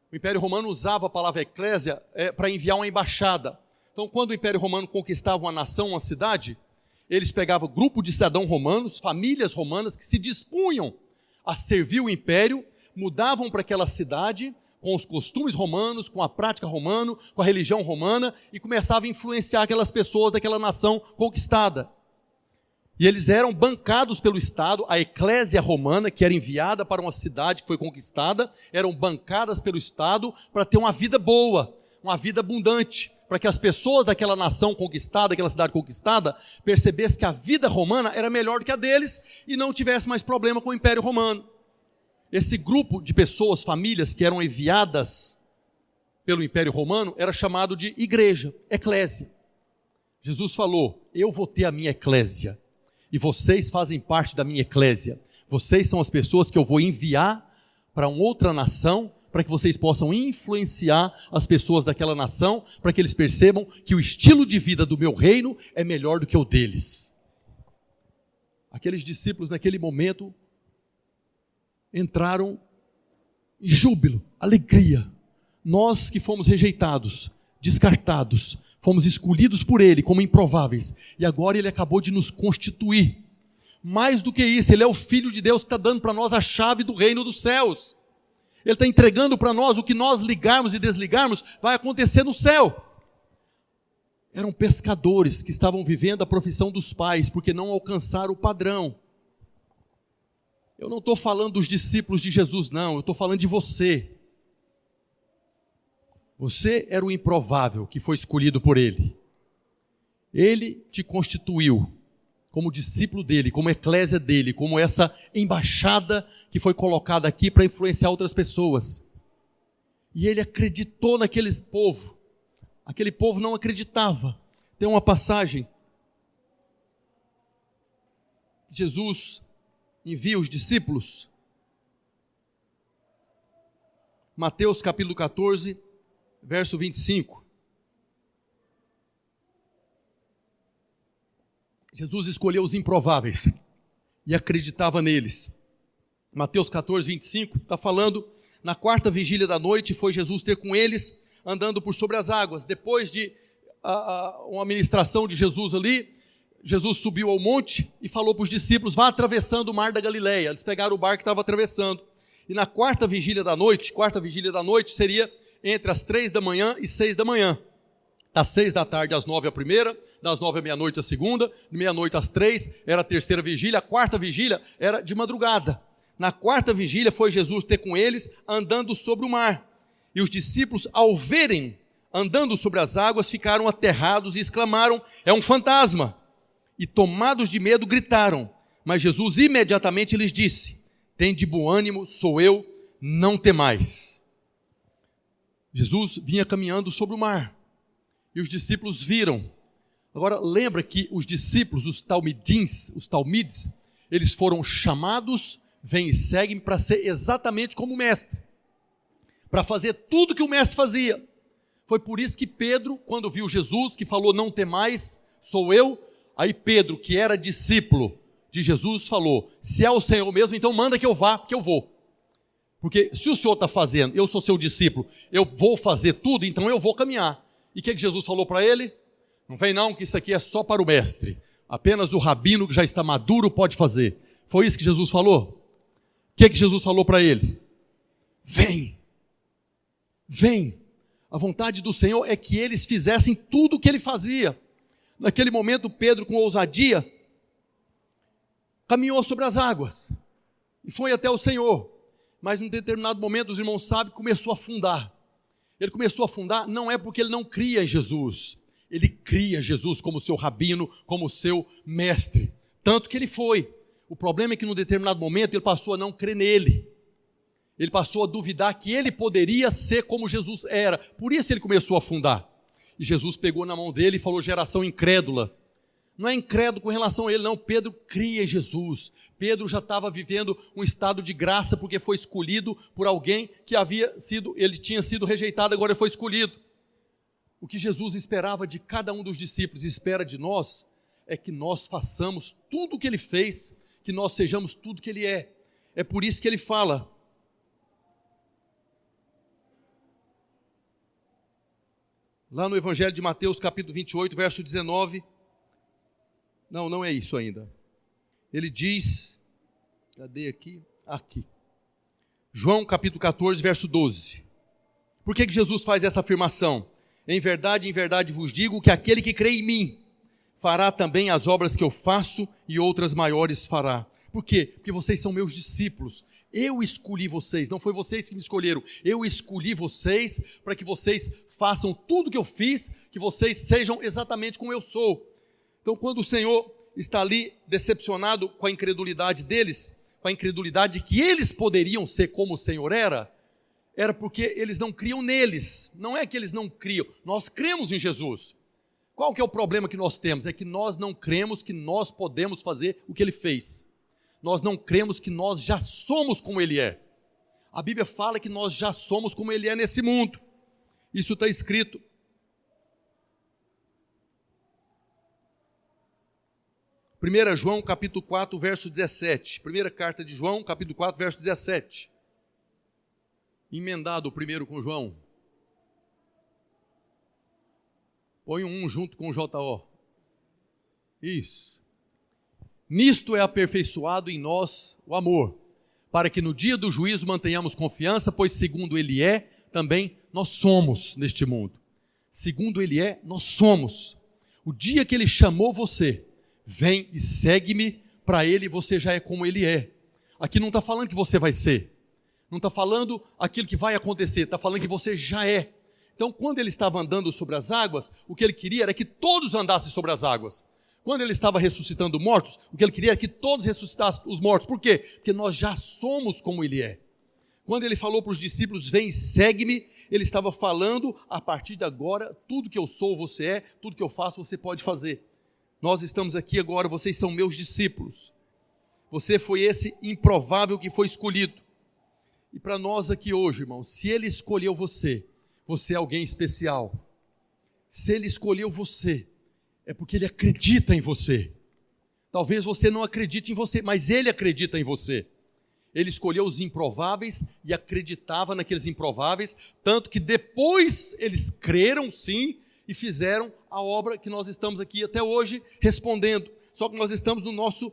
O Império Romano usava a palavra eclésia para enviar uma embaixada. Então, quando o Império Romano conquistava uma nação, uma cidade, eles pegavam grupo de cidadãos romanos, famílias romanas que se dispunham a servir o império, mudavam para aquela cidade com os costumes romanos, com a prática romana, com a religião romana, e começavam a influenciar aquelas pessoas daquela nação conquistada. E eles eram bancados pelo Estado, a eclésia romana, que era enviada para uma cidade que foi conquistada, eram bancadas pelo Estado para ter uma vida boa, uma vida abundante, para que as pessoas daquela nação conquistada, daquela cidade conquistada, percebessem que a vida romana era melhor do que a deles e não tivesse mais problema com o Império Romano. Esse grupo de pessoas, famílias que eram enviadas pelo Império Romano, era chamado de igreja, eclésia. Jesus falou: eu vou ter a minha eclésia, e vocês fazem parte da minha eclésia. Vocês são as pessoas que eu vou enviar para uma outra nação, para que vocês possam influenciar as pessoas daquela nação, para que eles percebam que o estilo de vida do meu reino é melhor do que o deles. Aqueles discípulos, naquele momento, entraram em júbilo, alegria. Nós que fomos rejeitados, descartados, fomos escolhidos por Ele como improváveis, e agora Ele acabou de nos constituir. Mais do que isso, Ele é o Filho de Deus que está dando para nós a chave do reino dos céus. Ele está entregando para nós o que nós ligarmos e desligarmos, vai acontecer no céu. Eram pescadores que estavam vivendo a profissão dos pais, porque não alcançaram o padrão. Eu não estou falando dos discípulos de Jesus, não, eu estou falando de você. Você era o improvável que foi escolhido por Ele. Ele te constituiu como discípulo dele, como eclésia dele, como essa embaixada que foi colocada aqui para influenciar outras pessoas. E ele acreditou naquele povo. Aquele povo não acreditava. Tem uma passagem. Jesus envia os discípulos. Mateus capítulo 14, verso 25. Jesus escolheu os improváveis e acreditava neles. Mateus 14, 25 está falando, na quarta vigília da noite foi Jesus ter com eles, andando por sobre as águas. Depois de uma ministração de Jesus ali, Jesus subiu ao monte e falou para os discípulos, vá atravessando o mar da Galileia. Eles pegaram o barco que estava atravessando. E na quarta vigília da noite seria entre as 3 da manhã e 6 da manhã. Das 6 da tarde às 9 a primeira, das 9 à meia-noite a segunda, de meia-noite às 3 era a terceira vigília, a quarta vigília era de madrugada. Na quarta vigília foi Jesus ter com eles andando sobre o mar. E os discípulos, ao verem andando sobre as águas, ficaram aterrados e exclamaram, é um fantasma. E tomados de medo gritaram. Mas Jesus imediatamente lhes disse, tende bom ânimo, sou eu, não temais. Jesus vinha caminhando sobre o mar. E os discípulos viram. Agora lembra que os discípulos, os talmides, eles foram chamados, vêm e seguem para ser exatamente como o mestre. Para fazer tudo que o mestre fazia. Foi por isso que Pedro, quando viu Jesus, que falou não temais, sou eu, aí Pedro, que era discípulo de Jesus, falou, se é o Senhor mesmo, então manda que eu vá, que eu vou. Porque se o Senhor está fazendo, eu sou seu discípulo, eu vou fazer tudo, então eu vou caminhar. E o que Jesus falou para ele? Não vem não, que isso aqui é só para o mestre. Apenas o rabino que já está maduro pode fazer. Foi isso que Jesus falou? O que Jesus falou para ele? Vem. Vem. A vontade do Senhor é que eles fizessem tudo o que ele fazia. Naquele momento, Pedro, com ousadia, caminhou sobre as águas. E foi até o Senhor. Mas, num determinado momento, os irmãos sabem que começou a afundar. Ele começou a afundar, não é porque ele não cria em Jesus. Ele cria Jesus como seu rabino, como seu mestre. Tanto que ele foi. O problema é que, num determinado momento, ele passou a não crer nele. Ele passou a duvidar que ele poderia ser como Jesus era. Por isso ele começou a afundar. E Jesus pegou na mão dele e falou, geração incrédula. Não é incrédulo com relação a ele, não. Pedro cria em Jesus. Pedro já estava vivendo um estado de graça, porque foi escolhido por alguém que ele tinha sido rejeitado, agora foi escolhido. O que Jesus esperava de cada um dos discípulos, espera de nós, é que nós façamos tudo o que ele fez, que nós sejamos tudo o que ele é. É por isso que ele fala, lá no Evangelho de Mateus, capítulo 28, verso 19, não é isso ainda. Ele diz, cadê aqui? Aqui. João capítulo 14, verso 12. Por que Jesus faz essa afirmação? Em verdade vos digo que aquele que crê em mim, fará também as obras que eu faço e outras maiores fará. Por quê? Porque vocês são meus discípulos. Eu escolhi vocês, não foi vocês que me escolheram. Eu escolhi vocês para que vocês façam tudo que eu fiz, que vocês sejam exatamente como eu sou. Então, quando o Senhor está ali decepcionado com a incredulidade deles, com a incredulidade que eles poderiam ser como o Senhor era porque eles não criam neles. Não é que eles não criam, nós cremos em Jesus. Qual que é o problema que nós temos? É que nós não cremos que nós podemos fazer o que ele fez. Nós não cremos que nós já somos como ele é. A Bíblia fala que nós já somos como ele é nesse mundo. Isso está escrito. Primeira João, capítulo 4, verso 17. Primeira carta de João, capítulo 4, verso 17. Emendado o primeiro com João. Põe um junto com o J.O. Isso. Nisto é aperfeiçoado em nós o amor, para que no dia do juízo mantenhamos confiança, pois segundo ele é, também nós somos neste mundo. Segundo ele é, nós somos. O dia que ele chamou você, vem e segue-me, para ele você já é como ele é. Aqui não está falando que você vai ser. Não está falando aquilo que vai acontecer. Está falando que você já é. Então, quando ele estava andando sobre as águas, o que ele queria era que todos andassem sobre as águas. Quando ele estava ressuscitando mortos, o que ele queria era que todos ressuscitassem os mortos. Por quê? Porque nós já somos como ele é. Quando ele falou para os discípulos, vem e segue-me, ele estava falando, a partir de agora, tudo que eu sou, você é, tudo que eu faço, você pode fazer. Nós estamos aqui agora, vocês são meus discípulos. Você foi esse improvável que foi escolhido. E para nós aqui hoje, irmãos, se ele escolheu você, você é alguém especial. Se ele escolheu você, é porque ele acredita em você. Talvez você não acredite em você, mas ele acredita em você. Ele escolheu os improváveis e acreditava naqueles improváveis, tanto que depois eles creram sim e fizeram a obra que nós estamos aqui até hoje respondendo. Só que nós estamos no nosso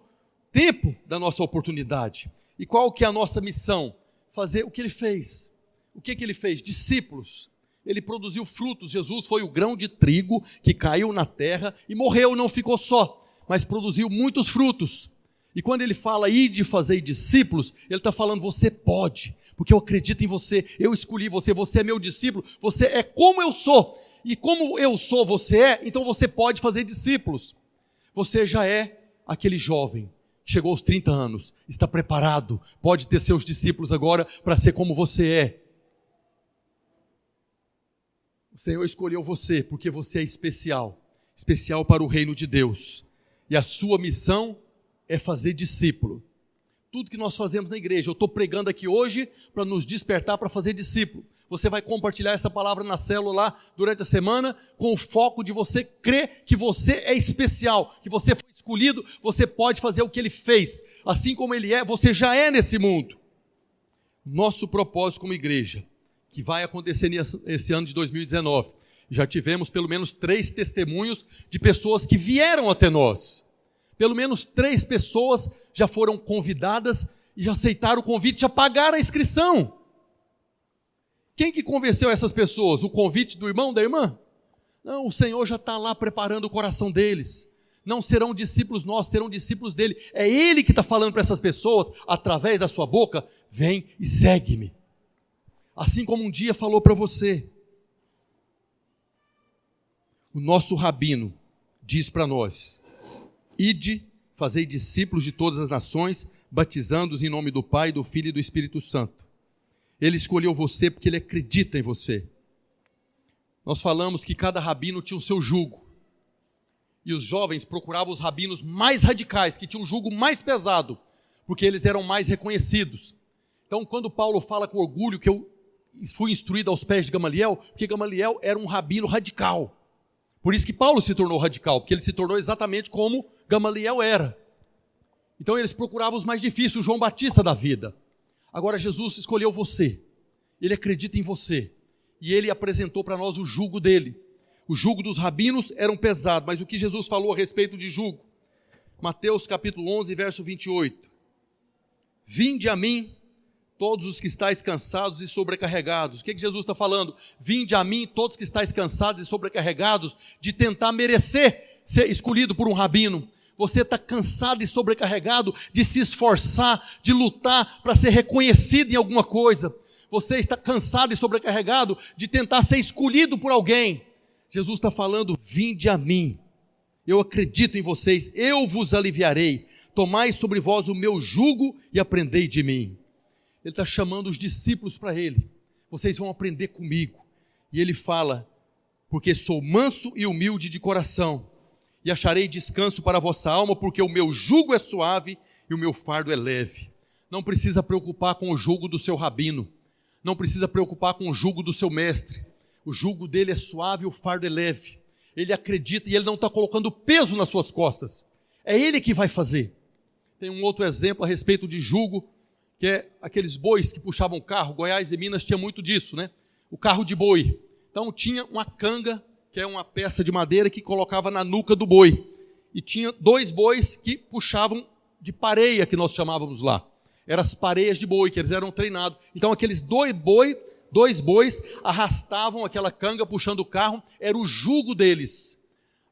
tempo da nossa oportunidade. E qual que é a nossa missão? Fazer o que ele fez. O que ele fez? Discípulos. Ele produziu frutos. Jesus foi o grão de trigo que caiu na terra e morreu, não ficou só, mas produziu muitos frutos. E quando ele fala ide fazer discípulos, ele está falando você pode, porque eu acredito em você, eu escolhi você, você é meu discípulo, você é como eu sou. E como eu sou, você é, então você pode fazer discípulos. Você já é aquele jovem que chegou aos 30 anos, está preparado, pode ter seus discípulos agora para ser como você é. O Senhor escolheu você porque você é especial, especial para o reino de Deus. E a sua missão é fazer discípulo. Tudo que nós fazemos na igreja, eu estou pregando aqui hoje para nos despertar para fazer discípulo. Você vai compartilhar essa palavra na célula lá durante a semana, com o foco de você crer que você é especial, que você foi escolhido, você pode fazer o que ele fez. Assim como ele é, você já é nesse mundo. Nosso propósito como igreja, que vai acontecer nesse ano de 2019, já tivemos pelo menos 3 testemunhos de pessoas que vieram até nós. Pelo menos 3 pessoas já foram convidadas e já aceitaram o convite, já pagaram a inscrição. Quem que convenceu essas pessoas? O convite do irmão, da irmã? Não, o Senhor já está lá preparando o coração deles. Não serão discípulos nossos, serão discípulos dele. É ele que está falando para essas pessoas, através da sua boca, vem e segue-me. Assim como um dia falou para você. O nosso rabino diz para nós, ide, fazei discípulos de todas as nações, batizando-os em nome do Pai, do Filho e do Espírito Santo. Ele escolheu você porque ele acredita em você. Nós falamos que cada rabino tinha o seu jugo. E os jovens procuravam os rabinos mais radicais, que tinham um jugo mais pesado, porque eles eram mais reconhecidos. Então, quando Paulo fala com orgulho que eu fui instruído aos pés de Gamaliel, porque Gamaliel era um rabino radical. Por isso que Paulo se tornou radical, porque ele se tornou exatamente como Gamaliel era. Então eles procuravam os mais difíceis, o João Batista da vida. Agora Jesus escolheu você, ele acredita em você, e ele apresentou para nós o jugo dele. O jugo dos rabinos era pesado, mas o que Jesus falou a respeito de jugo? Mateus capítulo 11, verso 28. Vinde a mim, todos os que estáis cansados e sobrecarregados. O que Jesus está falando? Vinde a mim, todos que estáis cansados e sobrecarregados, de tentar merecer ser escolhido por um rabino. Você está cansado e sobrecarregado de se esforçar, de lutar para ser reconhecido em alguma coisa. Você está cansado e sobrecarregado de tentar ser escolhido por alguém. Jesus está falando, vinde a mim. Eu acredito em vocês, eu vos aliviarei. Tomai sobre vós o meu jugo e aprendei de mim. Ele está chamando os discípulos para ele. Vocês vão aprender comigo. E ele fala, porque sou manso e humilde de coração, e acharei descanso para a vossa alma, porque o meu jugo é suave e o meu fardo é leve. Não precisa preocupar com o jugo do seu rabino. Não precisa preocupar com o jugo do seu mestre. O jugo dele é suave e o fardo é leve. Ele acredita e ele não está colocando peso nas suas costas. É ele que vai fazer. Tem um outro exemplo a respeito de jugo, que é aqueles bois que puxavam carro. Goiás e Minas tinha muito disso, né? O carro de boi. Então tinha uma canga, que é uma peça de madeira que colocava na nuca do boi. E tinha 2 bois que puxavam de pareia, que nós chamávamos lá. Eram as pareias de boi, que eles eram treinados. Então aqueles 2 bois arrastavam aquela canga puxando o carro, era o jugo deles.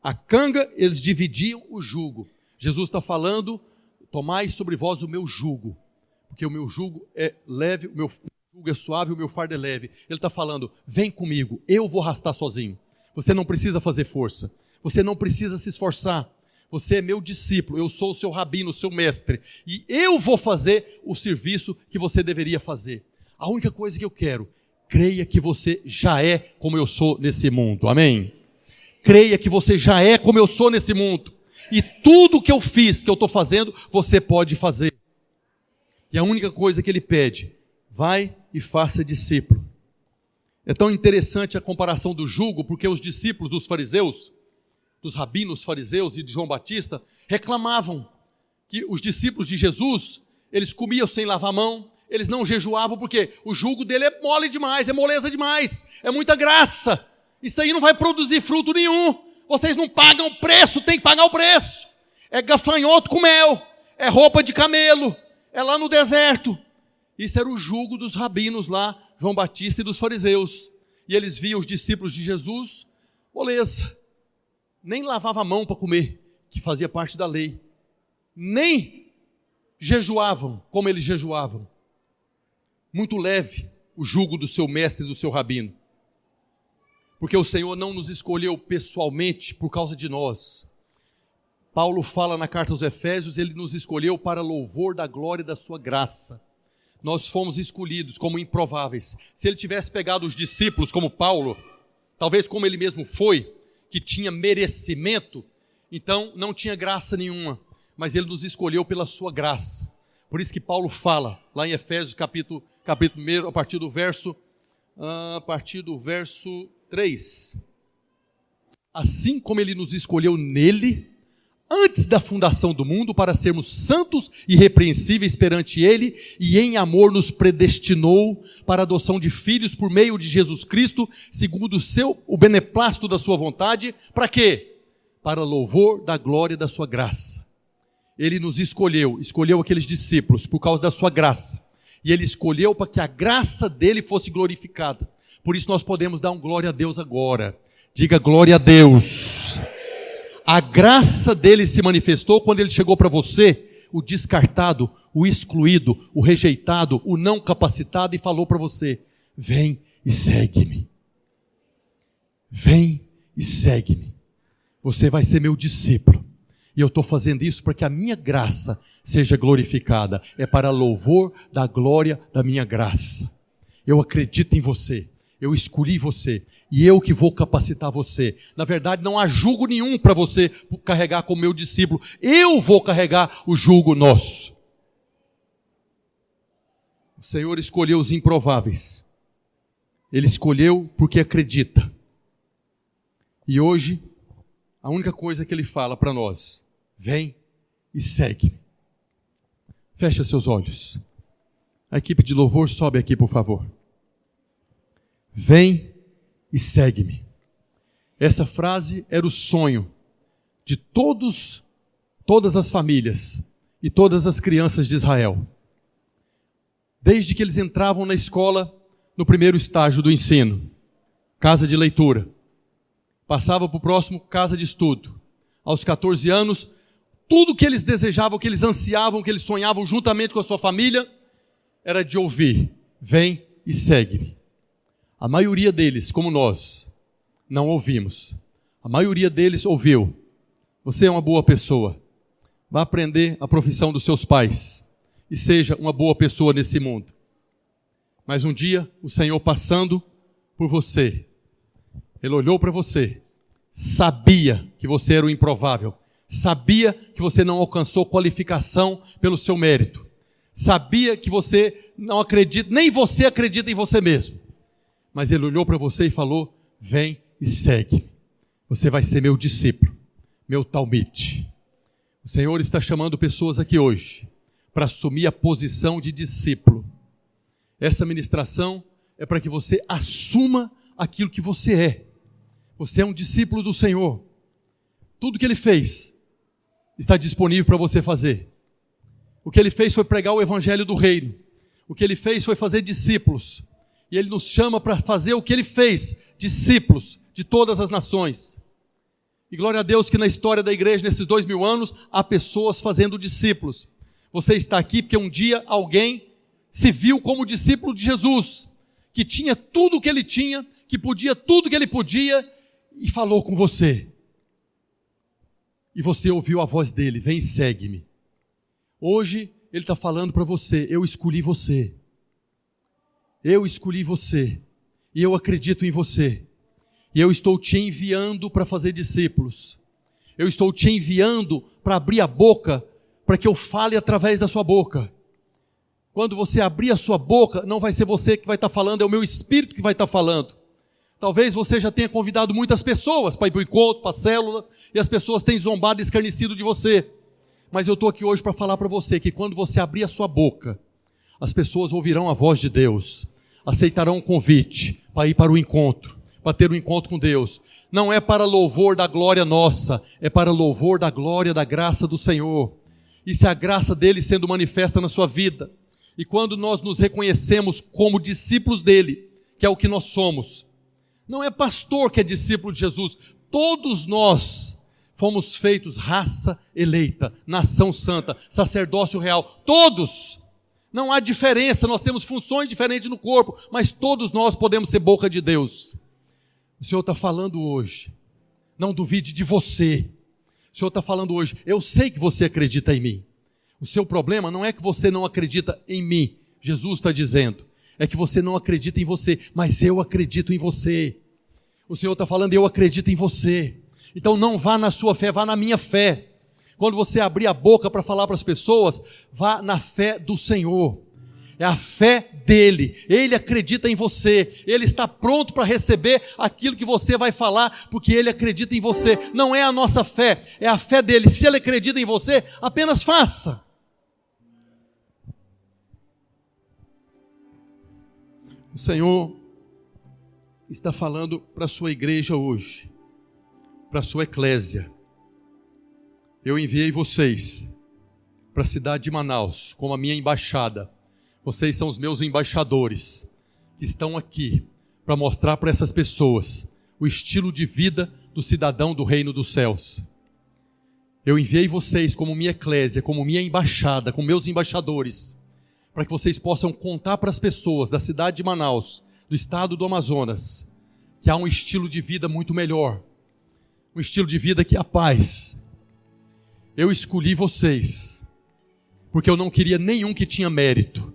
A canga, eles dividiam o jugo. Jesus está falando, tomai sobre vós o meu jugo, porque o meu jugo é leve, o meu jugo é suave, o meu fardo é leve. Ele está falando, vem comigo, eu vou arrastar sozinho. Você não precisa fazer força, você não precisa se esforçar. Você é meu discípulo, eu sou o seu rabino, o seu mestre, e eu vou fazer o serviço que você deveria fazer. A única coisa que eu quero, creia que você já é como eu sou nesse mundo, amém? Creia que você já é como eu sou nesse mundo, e tudo que eu fiz, que eu estou fazendo, você pode fazer. E a única coisa que ele pede, vai e faça discípulo. É tão interessante a comparação do jugo, porque os discípulos dos fariseus, dos rabinos fariseus e de João Batista, reclamavam que os discípulos de Jesus, eles comiam sem lavar a mão, eles não jejuavam, porque o jugo dele é mole demais, é moleza demais, é muita graça, isso aí não vai produzir fruto nenhum, vocês não pagam o preço, tem que pagar o preço, é gafanhoto com mel, é roupa de camelo, é lá no deserto. Isso era o jugo dos rabinos lá, João Batista e dos fariseus, e eles viam os discípulos de Jesus, moleza, nem lavava a mão para comer, que fazia parte da lei, nem jejuavam como eles jejuavam. Muito leve o jugo do seu mestre e do seu rabino, porque o Senhor não nos escolheu pessoalmente por causa de nós. Paulo fala na carta aos Efésios, ele nos escolheu para louvor da glória da sua graça. Nós fomos escolhidos como improváveis. Se ele tivesse pegado os discípulos como Paulo, talvez como ele mesmo foi, que tinha merecimento, então não tinha graça nenhuma, mas ele nos escolheu pela sua graça. Por isso que Paulo fala, lá em Efésios capítulo 1, a partir do verso 3. Assim como ele nos escolheu nele, antes da fundação do mundo, para sermos santos e irrepreensíveis perante ele, e em amor nos predestinou para a adoção de filhos por meio de Jesus Cristo, segundo o beneplácito da sua vontade. Para quê? Para louvor da glória da sua graça. Ele nos escolheu aqueles discípulos por causa da sua graça, e ele escolheu para que a graça dele fosse glorificada. Por isso nós podemos dar um glória a Deus agora. Diga glória a Deus. A graça dele se manifestou quando ele chegou para você, o descartado, o excluído, o rejeitado, o não capacitado, e falou para você, vem e segue-me. Vem e segue-me. Você vai ser meu discípulo. E eu estou fazendo isso para que a minha graça seja glorificada. É para louvor da glória da minha graça. Eu acredito em você. Eu escolhi você. E eu que vou capacitar você. Na verdade, não há jugo nenhum para você carregar como meu discípulo. Eu vou carregar o jugo nosso. O Senhor escolheu os improváveis. Ele escolheu porque acredita. E hoje, a única coisa que Ele fala para nós, vem e segue. Fecha seus olhos. A equipe de louvor sobe aqui, por favor. Vem e segue-me. Essa frase era o sonho de todas as famílias e todas as crianças de Israel. Desde que eles entravam na escola, no primeiro estágio do ensino, casa de leitura, passava para o próximo, casa de estudo. Aos 14 anos, tudo que eles desejavam, que eles ansiavam, que eles sonhavam juntamente com a sua família, era de ouvir, vem e segue-me. A maioria deles, como nós, não ouvimos. A maioria deles ouviu. Você é uma boa pessoa. Vá aprender a profissão dos seus pais. E seja uma boa pessoa nesse mundo. Mas um dia, o Senhor passando por você, Ele olhou para você, sabia que você era o improvável, sabia que você não alcançou qualificação pelo seu mérito, sabia que você não acredita, nem você acredita em você mesmo. Mas Ele olhou para você e falou, vem e segue. Você vai ser meu discípulo, meu talmite. O Senhor está chamando pessoas aqui hoje para assumir a posição de discípulo. Essa ministração é para que você assuma aquilo que você é. Você é um discípulo do Senhor. Tudo que Ele fez está disponível para você fazer. O que Ele fez foi pregar o evangelho do reino. O que Ele fez foi fazer discípulos. E Ele nos chama para fazer o que Ele fez, discípulos de todas as nações. E glória a Deus que na história da igreja, nesses 2000 anos, há pessoas fazendo discípulos. Você está aqui porque um dia alguém se viu como discípulo de Jesus, que tinha tudo o que ele tinha, que podia tudo o que ele podia, e falou com você. E você ouviu a voz dele: vem e segue-me. Hoje ele está falando para você: eu escolhi você. Eu escolhi você. E eu acredito em você. E eu estou te enviando para fazer discípulos. Eu estou te enviando para abrir a boca, para que eu fale através da sua boca. Quando você abrir a sua boca, não vai ser você que vai estar falando, é o meu Espírito que vai estar falando. Talvez você já tenha convidado muitas pessoas para ir para o encontro, para a célula, e as pessoas têm zombado e escarnecido de você. Mas eu estou aqui hoje para falar para você que quando você abrir a sua boca, as pessoas ouvirão a voz de Deus, aceitarão um convite para ir para o encontro, para ter um encontro com Deus. Não é para louvor da glória nossa, é para louvor da glória, da graça do Senhor. Isso é a graça dele sendo manifesta na sua vida. E quando nós nos reconhecemos como discípulos dele, que é o que nós somos, não é pastor que é discípulo de Jesus, todos nós fomos feitos raça eleita, nação santa, sacerdócio real, todos. Não há diferença, nós temos funções diferentes no corpo, mas todos nós podemos ser boca de Deus. O Senhor está falando hoje, não duvide de você. O Senhor está falando hoje: eu sei que você acredita em mim. O seu problema não é que você não acredita em mim, Jesus está dizendo, é que você não acredita em você, mas eu acredito em você. O Senhor está falando: eu acredito em você. Então não vá na sua fé, vá na minha fé. Quando você abrir a boca para falar para as pessoas, vá na fé do Senhor. É a fé dele, ele acredita em você, ele está pronto para receber aquilo que você vai falar, porque ele acredita em você. Não é a nossa fé, é a fé dele. Se ele acredita em você, apenas faça. O Senhor está falando para a sua igreja hoje, para a sua eclésia. Eu enviei vocês para a cidade de Manaus como a minha embaixada. Vocês são os meus embaixadores, que estão aqui para mostrar para essas pessoas o estilo de vida do cidadão do reino dos céus. Eu enviei vocês como minha eclésia, como minha embaixada, como meus embaixadores, para que vocês possam contar para as pessoas da cidade de Manaus, do estado do Amazonas, que há um estilo de vida muito melhor, um estilo de vida que há paz. Eu escolhi vocês, porque eu não queria nenhum que tinha mérito.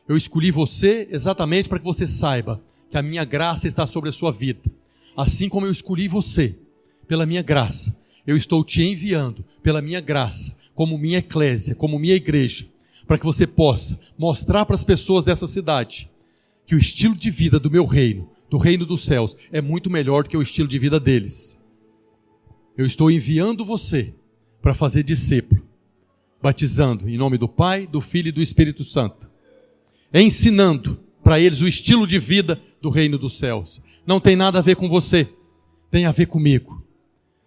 Eu escolhi você exatamente para que você saiba que a minha graça está sobre a sua vida. Assim como eu escolhi você, pela minha graça, eu estou te enviando pela minha graça, como minha eclésia, como minha igreja, para que você possa mostrar para as pessoas dessa cidade que o estilo de vida do meu reino, do reino dos céus, é muito melhor do que o estilo de vida deles. Eu estou enviando você para fazer discípulo, batizando em nome do Pai, do Filho e do Espírito Santo, ensinando para eles o estilo de vida do reino dos céus. Não tem nada a ver com você, tem a ver comigo.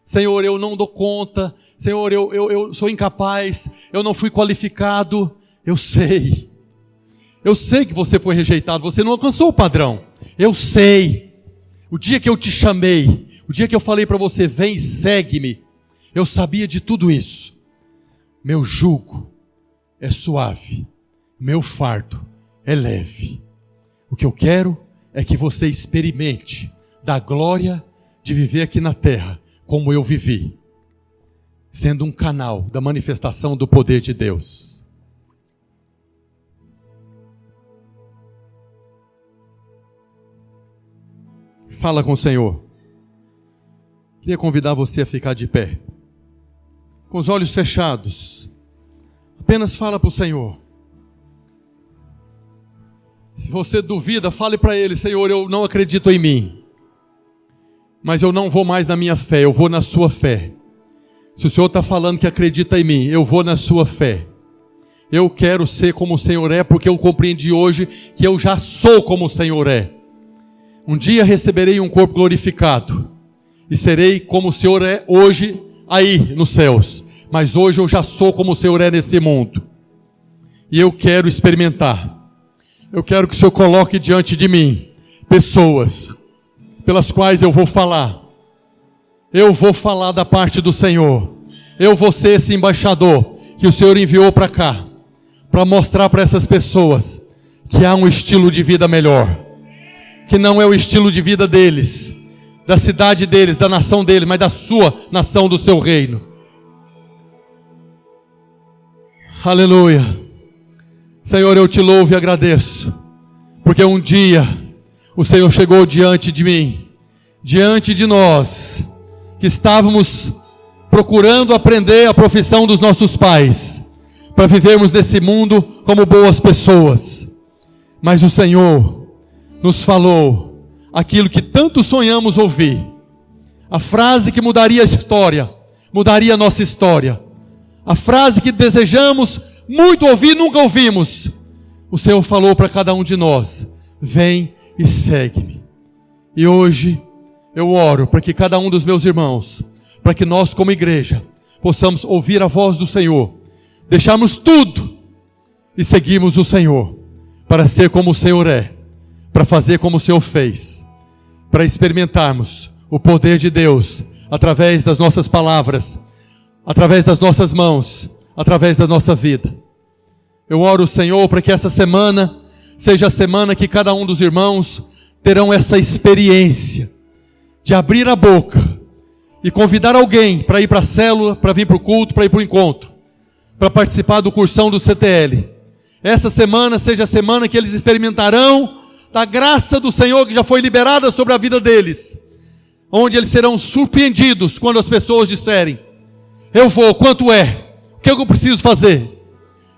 Senhor, eu não dou conta, Senhor, eu sou incapaz, eu não fui qualificado. Eu sei que você foi rejeitado, você não alcançou o padrão, eu sei. O dia que eu te chamei, o dia que eu falei para você: vem e segue-me, eu sabia de tudo isso. Meu jugo é suave, meu fardo é leve. O que eu quero é que você experimente da glória de viver aqui na terra como eu vivi, sendo um canal da manifestação do poder de Deus. Fala com o Senhor. Queria convidar você a ficar de pé, com os olhos fechados. Apenas fala para o Senhor. Se você duvida, fale para Ele: Senhor, eu não acredito em mim, mas eu não vou mais na minha fé, eu vou na sua fé. Se o Senhor está falando que acredita em mim, eu vou na sua fé. Eu quero ser como o Senhor é, porque eu compreendi hoje que eu já sou como o Senhor é. Um dia receberei um corpo glorificado e serei como o Senhor é hoje aí nos céus. Mas hoje eu já sou como o Senhor é nesse mundo. E eu quero experimentar. Eu quero que o Senhor coloque diante de mim pessoas pelas quais eu vou falar. Eu vou falar da parte do Senhor. Eu vou ser esse embaixador que o Senhor enviou para cá. para mostrar para essas pessoas que há um estilo de vida melhor, que não é o estilo de vida deles, da cidade deles, da nação deles, mas da sua nação, do seu reino. Aleluia. Senhor, eu te louvo e agradeço, porque um dia o Senhor chegou diante de mim, diante de nós, que estávamos procurando aprender a profissão dos nossos pais, para vivermos nesse mundo como boas pessoas. Mas o Senhor nos falou aquilo que tanto sonhamos ouvir, a frase que mudaria a história, mudaria a nossa história, a frase que desejamos muito ouvir, nunca ouvimos. O Senhor falou para cada um de nós: vem e segue-me. E hoje eu oro para que cada um dos meus irmãos, para que nós como igreja possamos ouvir a voz do Senhor, deixarmos tudo e seguirmos o Senhor, para ser como o Senhor é, para fazer como o Senhor fez, para experimentarmos o poder de Deus através das nossas palavras, através das nossas mãos, através da nossa vida. Eu oro, Senhor, para que essa semana seja a semana que cada um dos irmãos terão essa experiência de abrir a boca e convidar alguém para ir para a célula, para vir para o culto, para ir para o encontro, para participar do cursão do CTL. Essa semana seja a semana que eles experimentarão da graça do Senhor que já foi liberada sobre a vida deles, onde eles serão surpreendidos quando as pessoas disserem: eu vou, quanto é? O que eu preciso fazer?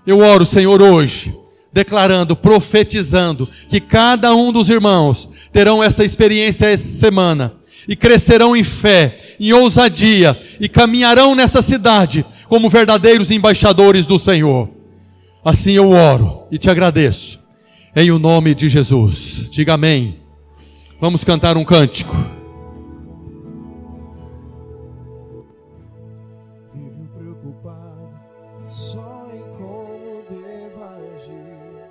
Eu oro, Senhor, hoje, declarando, profetizando, que cada um dos irmãos terão essa experiência essa semana, e crescerão em fé, em ousadia, e caminharão nessa cidade como verdadeiros embaixadores do Senhor. Assim eu oro e te agradeço, em o nome de Jesus. Diga amém. Vamos cantar um cântico. Vivo preocupado só em como devo agir,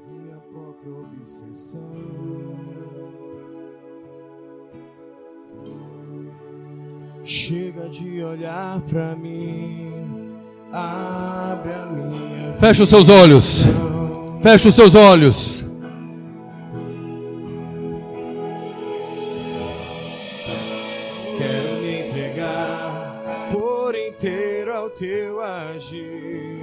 minha própria obsessão. Chega de olhar pra mim, abre a minha. Fecha os seus olhos. Fecha os seus olhos. Quero me entregar por inteiro ao teu agir.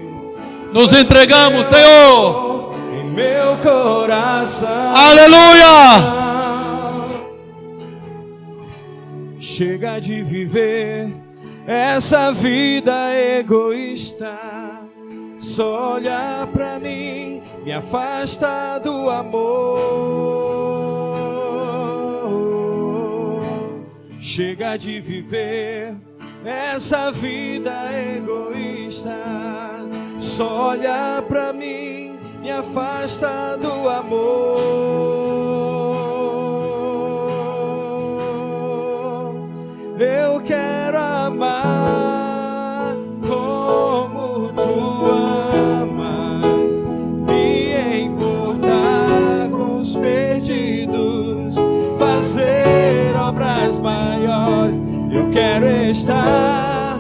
Nos entregamos, Senhor. Em meu coração. Aleluia! Chega de viver essa vida egoísta. Só olhar pra mim me afasta do amor. Chega de viver essa vida egoísta. Só olhar pra mim me afasta do amor. Eu quero amar como tu amas, me importar com os perdidos, fazer obras maiores. Eu quero estar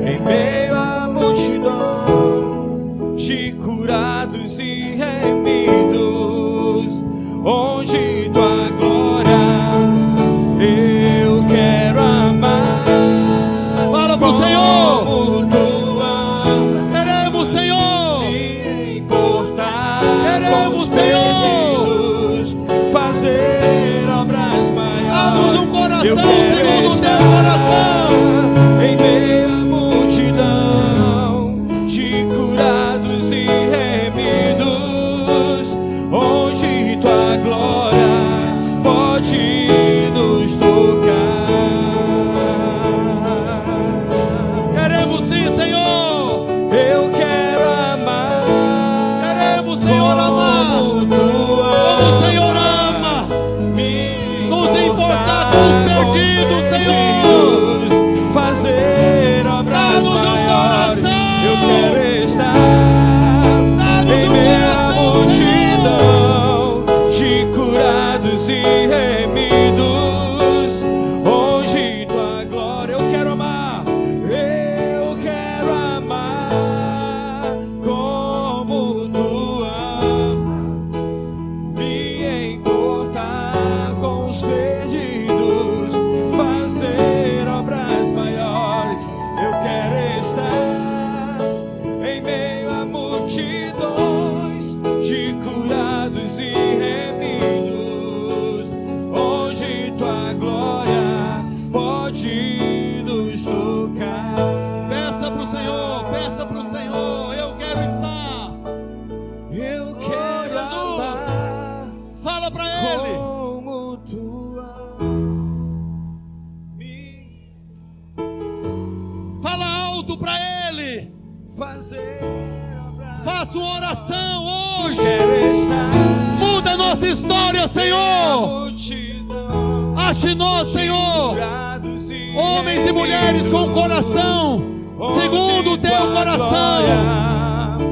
em meio à multidão de curados e remidos, onde tua glória eu quero amar. Fala pro Senhor. Como tu amas, Queremos, Senhor. me importar Queremos, com os Senhor. perdidos, fazer obras Abre maiores. um coração, Eu Senhor, quero no teu estar coração. em meio à multidão de curados e remidos, para o Senhor, eu quero estar. Eu quero Jesus, amar fala para Ele. como tu me Fala alto para Ele. fazer obrar. Faça uma oração hoje. Quero estar Muda a nossa história, Senhor. multidão, Ache nós, Senhor, curados e homens e mulheres com coração segundo o teu coração.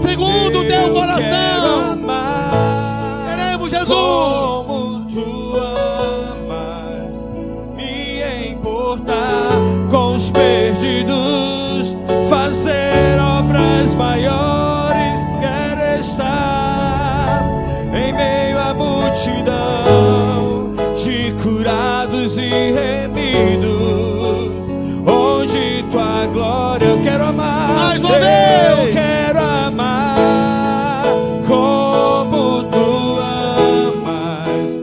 Segundo o teu coração. Queremos, Jesus. Como tu amas, me importar com os perdidos, fazer obras maiores. Quero estar em meio à multidão de curados e remidos, onde tua glória eu quero amar. Mais uma vez. Eu quero amar como tu amas,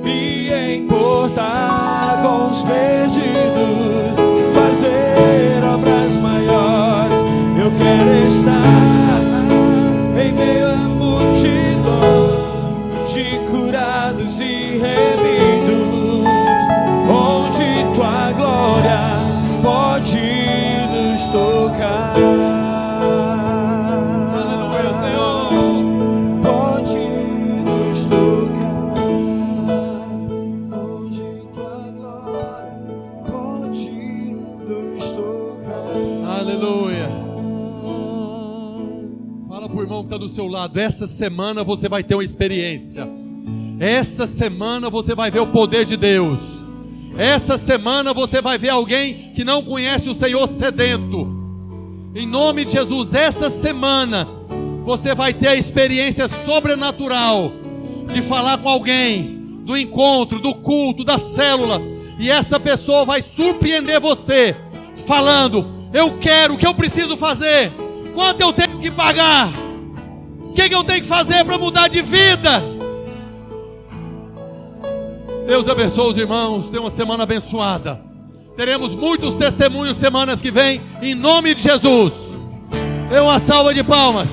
me importar com os perdidos, fazer obras maiores. Eu quero estar em meio à multidão de curados e remidos, onde tua glória pode nos tocar. Aleluia, Senhor. Pode nos tocar, onde tua glória pode nos tocar. Aleluia. Fala pro irmão que está do seu lado. Essa semana você vai ter uma experiência. Essa semana você vai ver o poder de Deus. Essa semana você vai ver alguém que não conhece o Senhor sedento. Em nome de Jesus, essa semana você vai ter a experiência sobrenatural de falar com alguém, do encontro, do culto, da célula, e essa pessoa vai surpreender você, falando: eu quero, o que eu preciso fazer? Quanto eu tenho que pagar? O que eu tenho que fazer para mudar de vida? Deus abençoe os irmãos, tenha uma semana abençoada. Teremos muitos testemunhos semanas que vem, em nome de Jesus. Dê uma salva de palmas.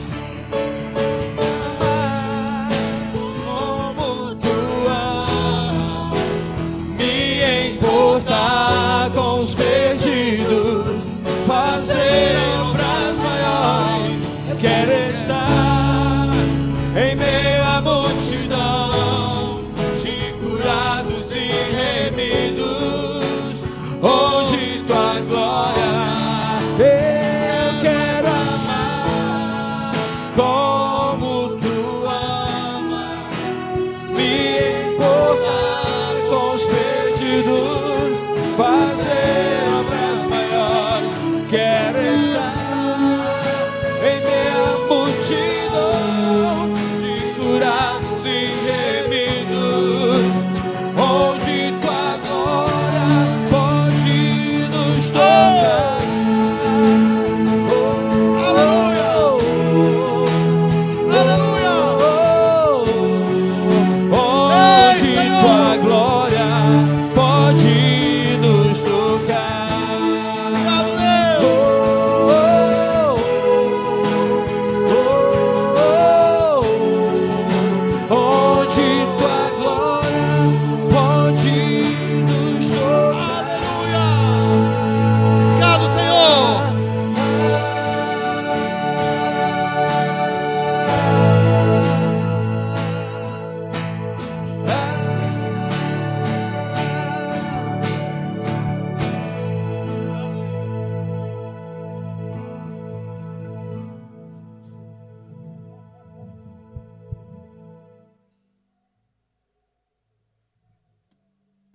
Como tu amas, me importar com os perdidos, fazer obras maiores. Quero estar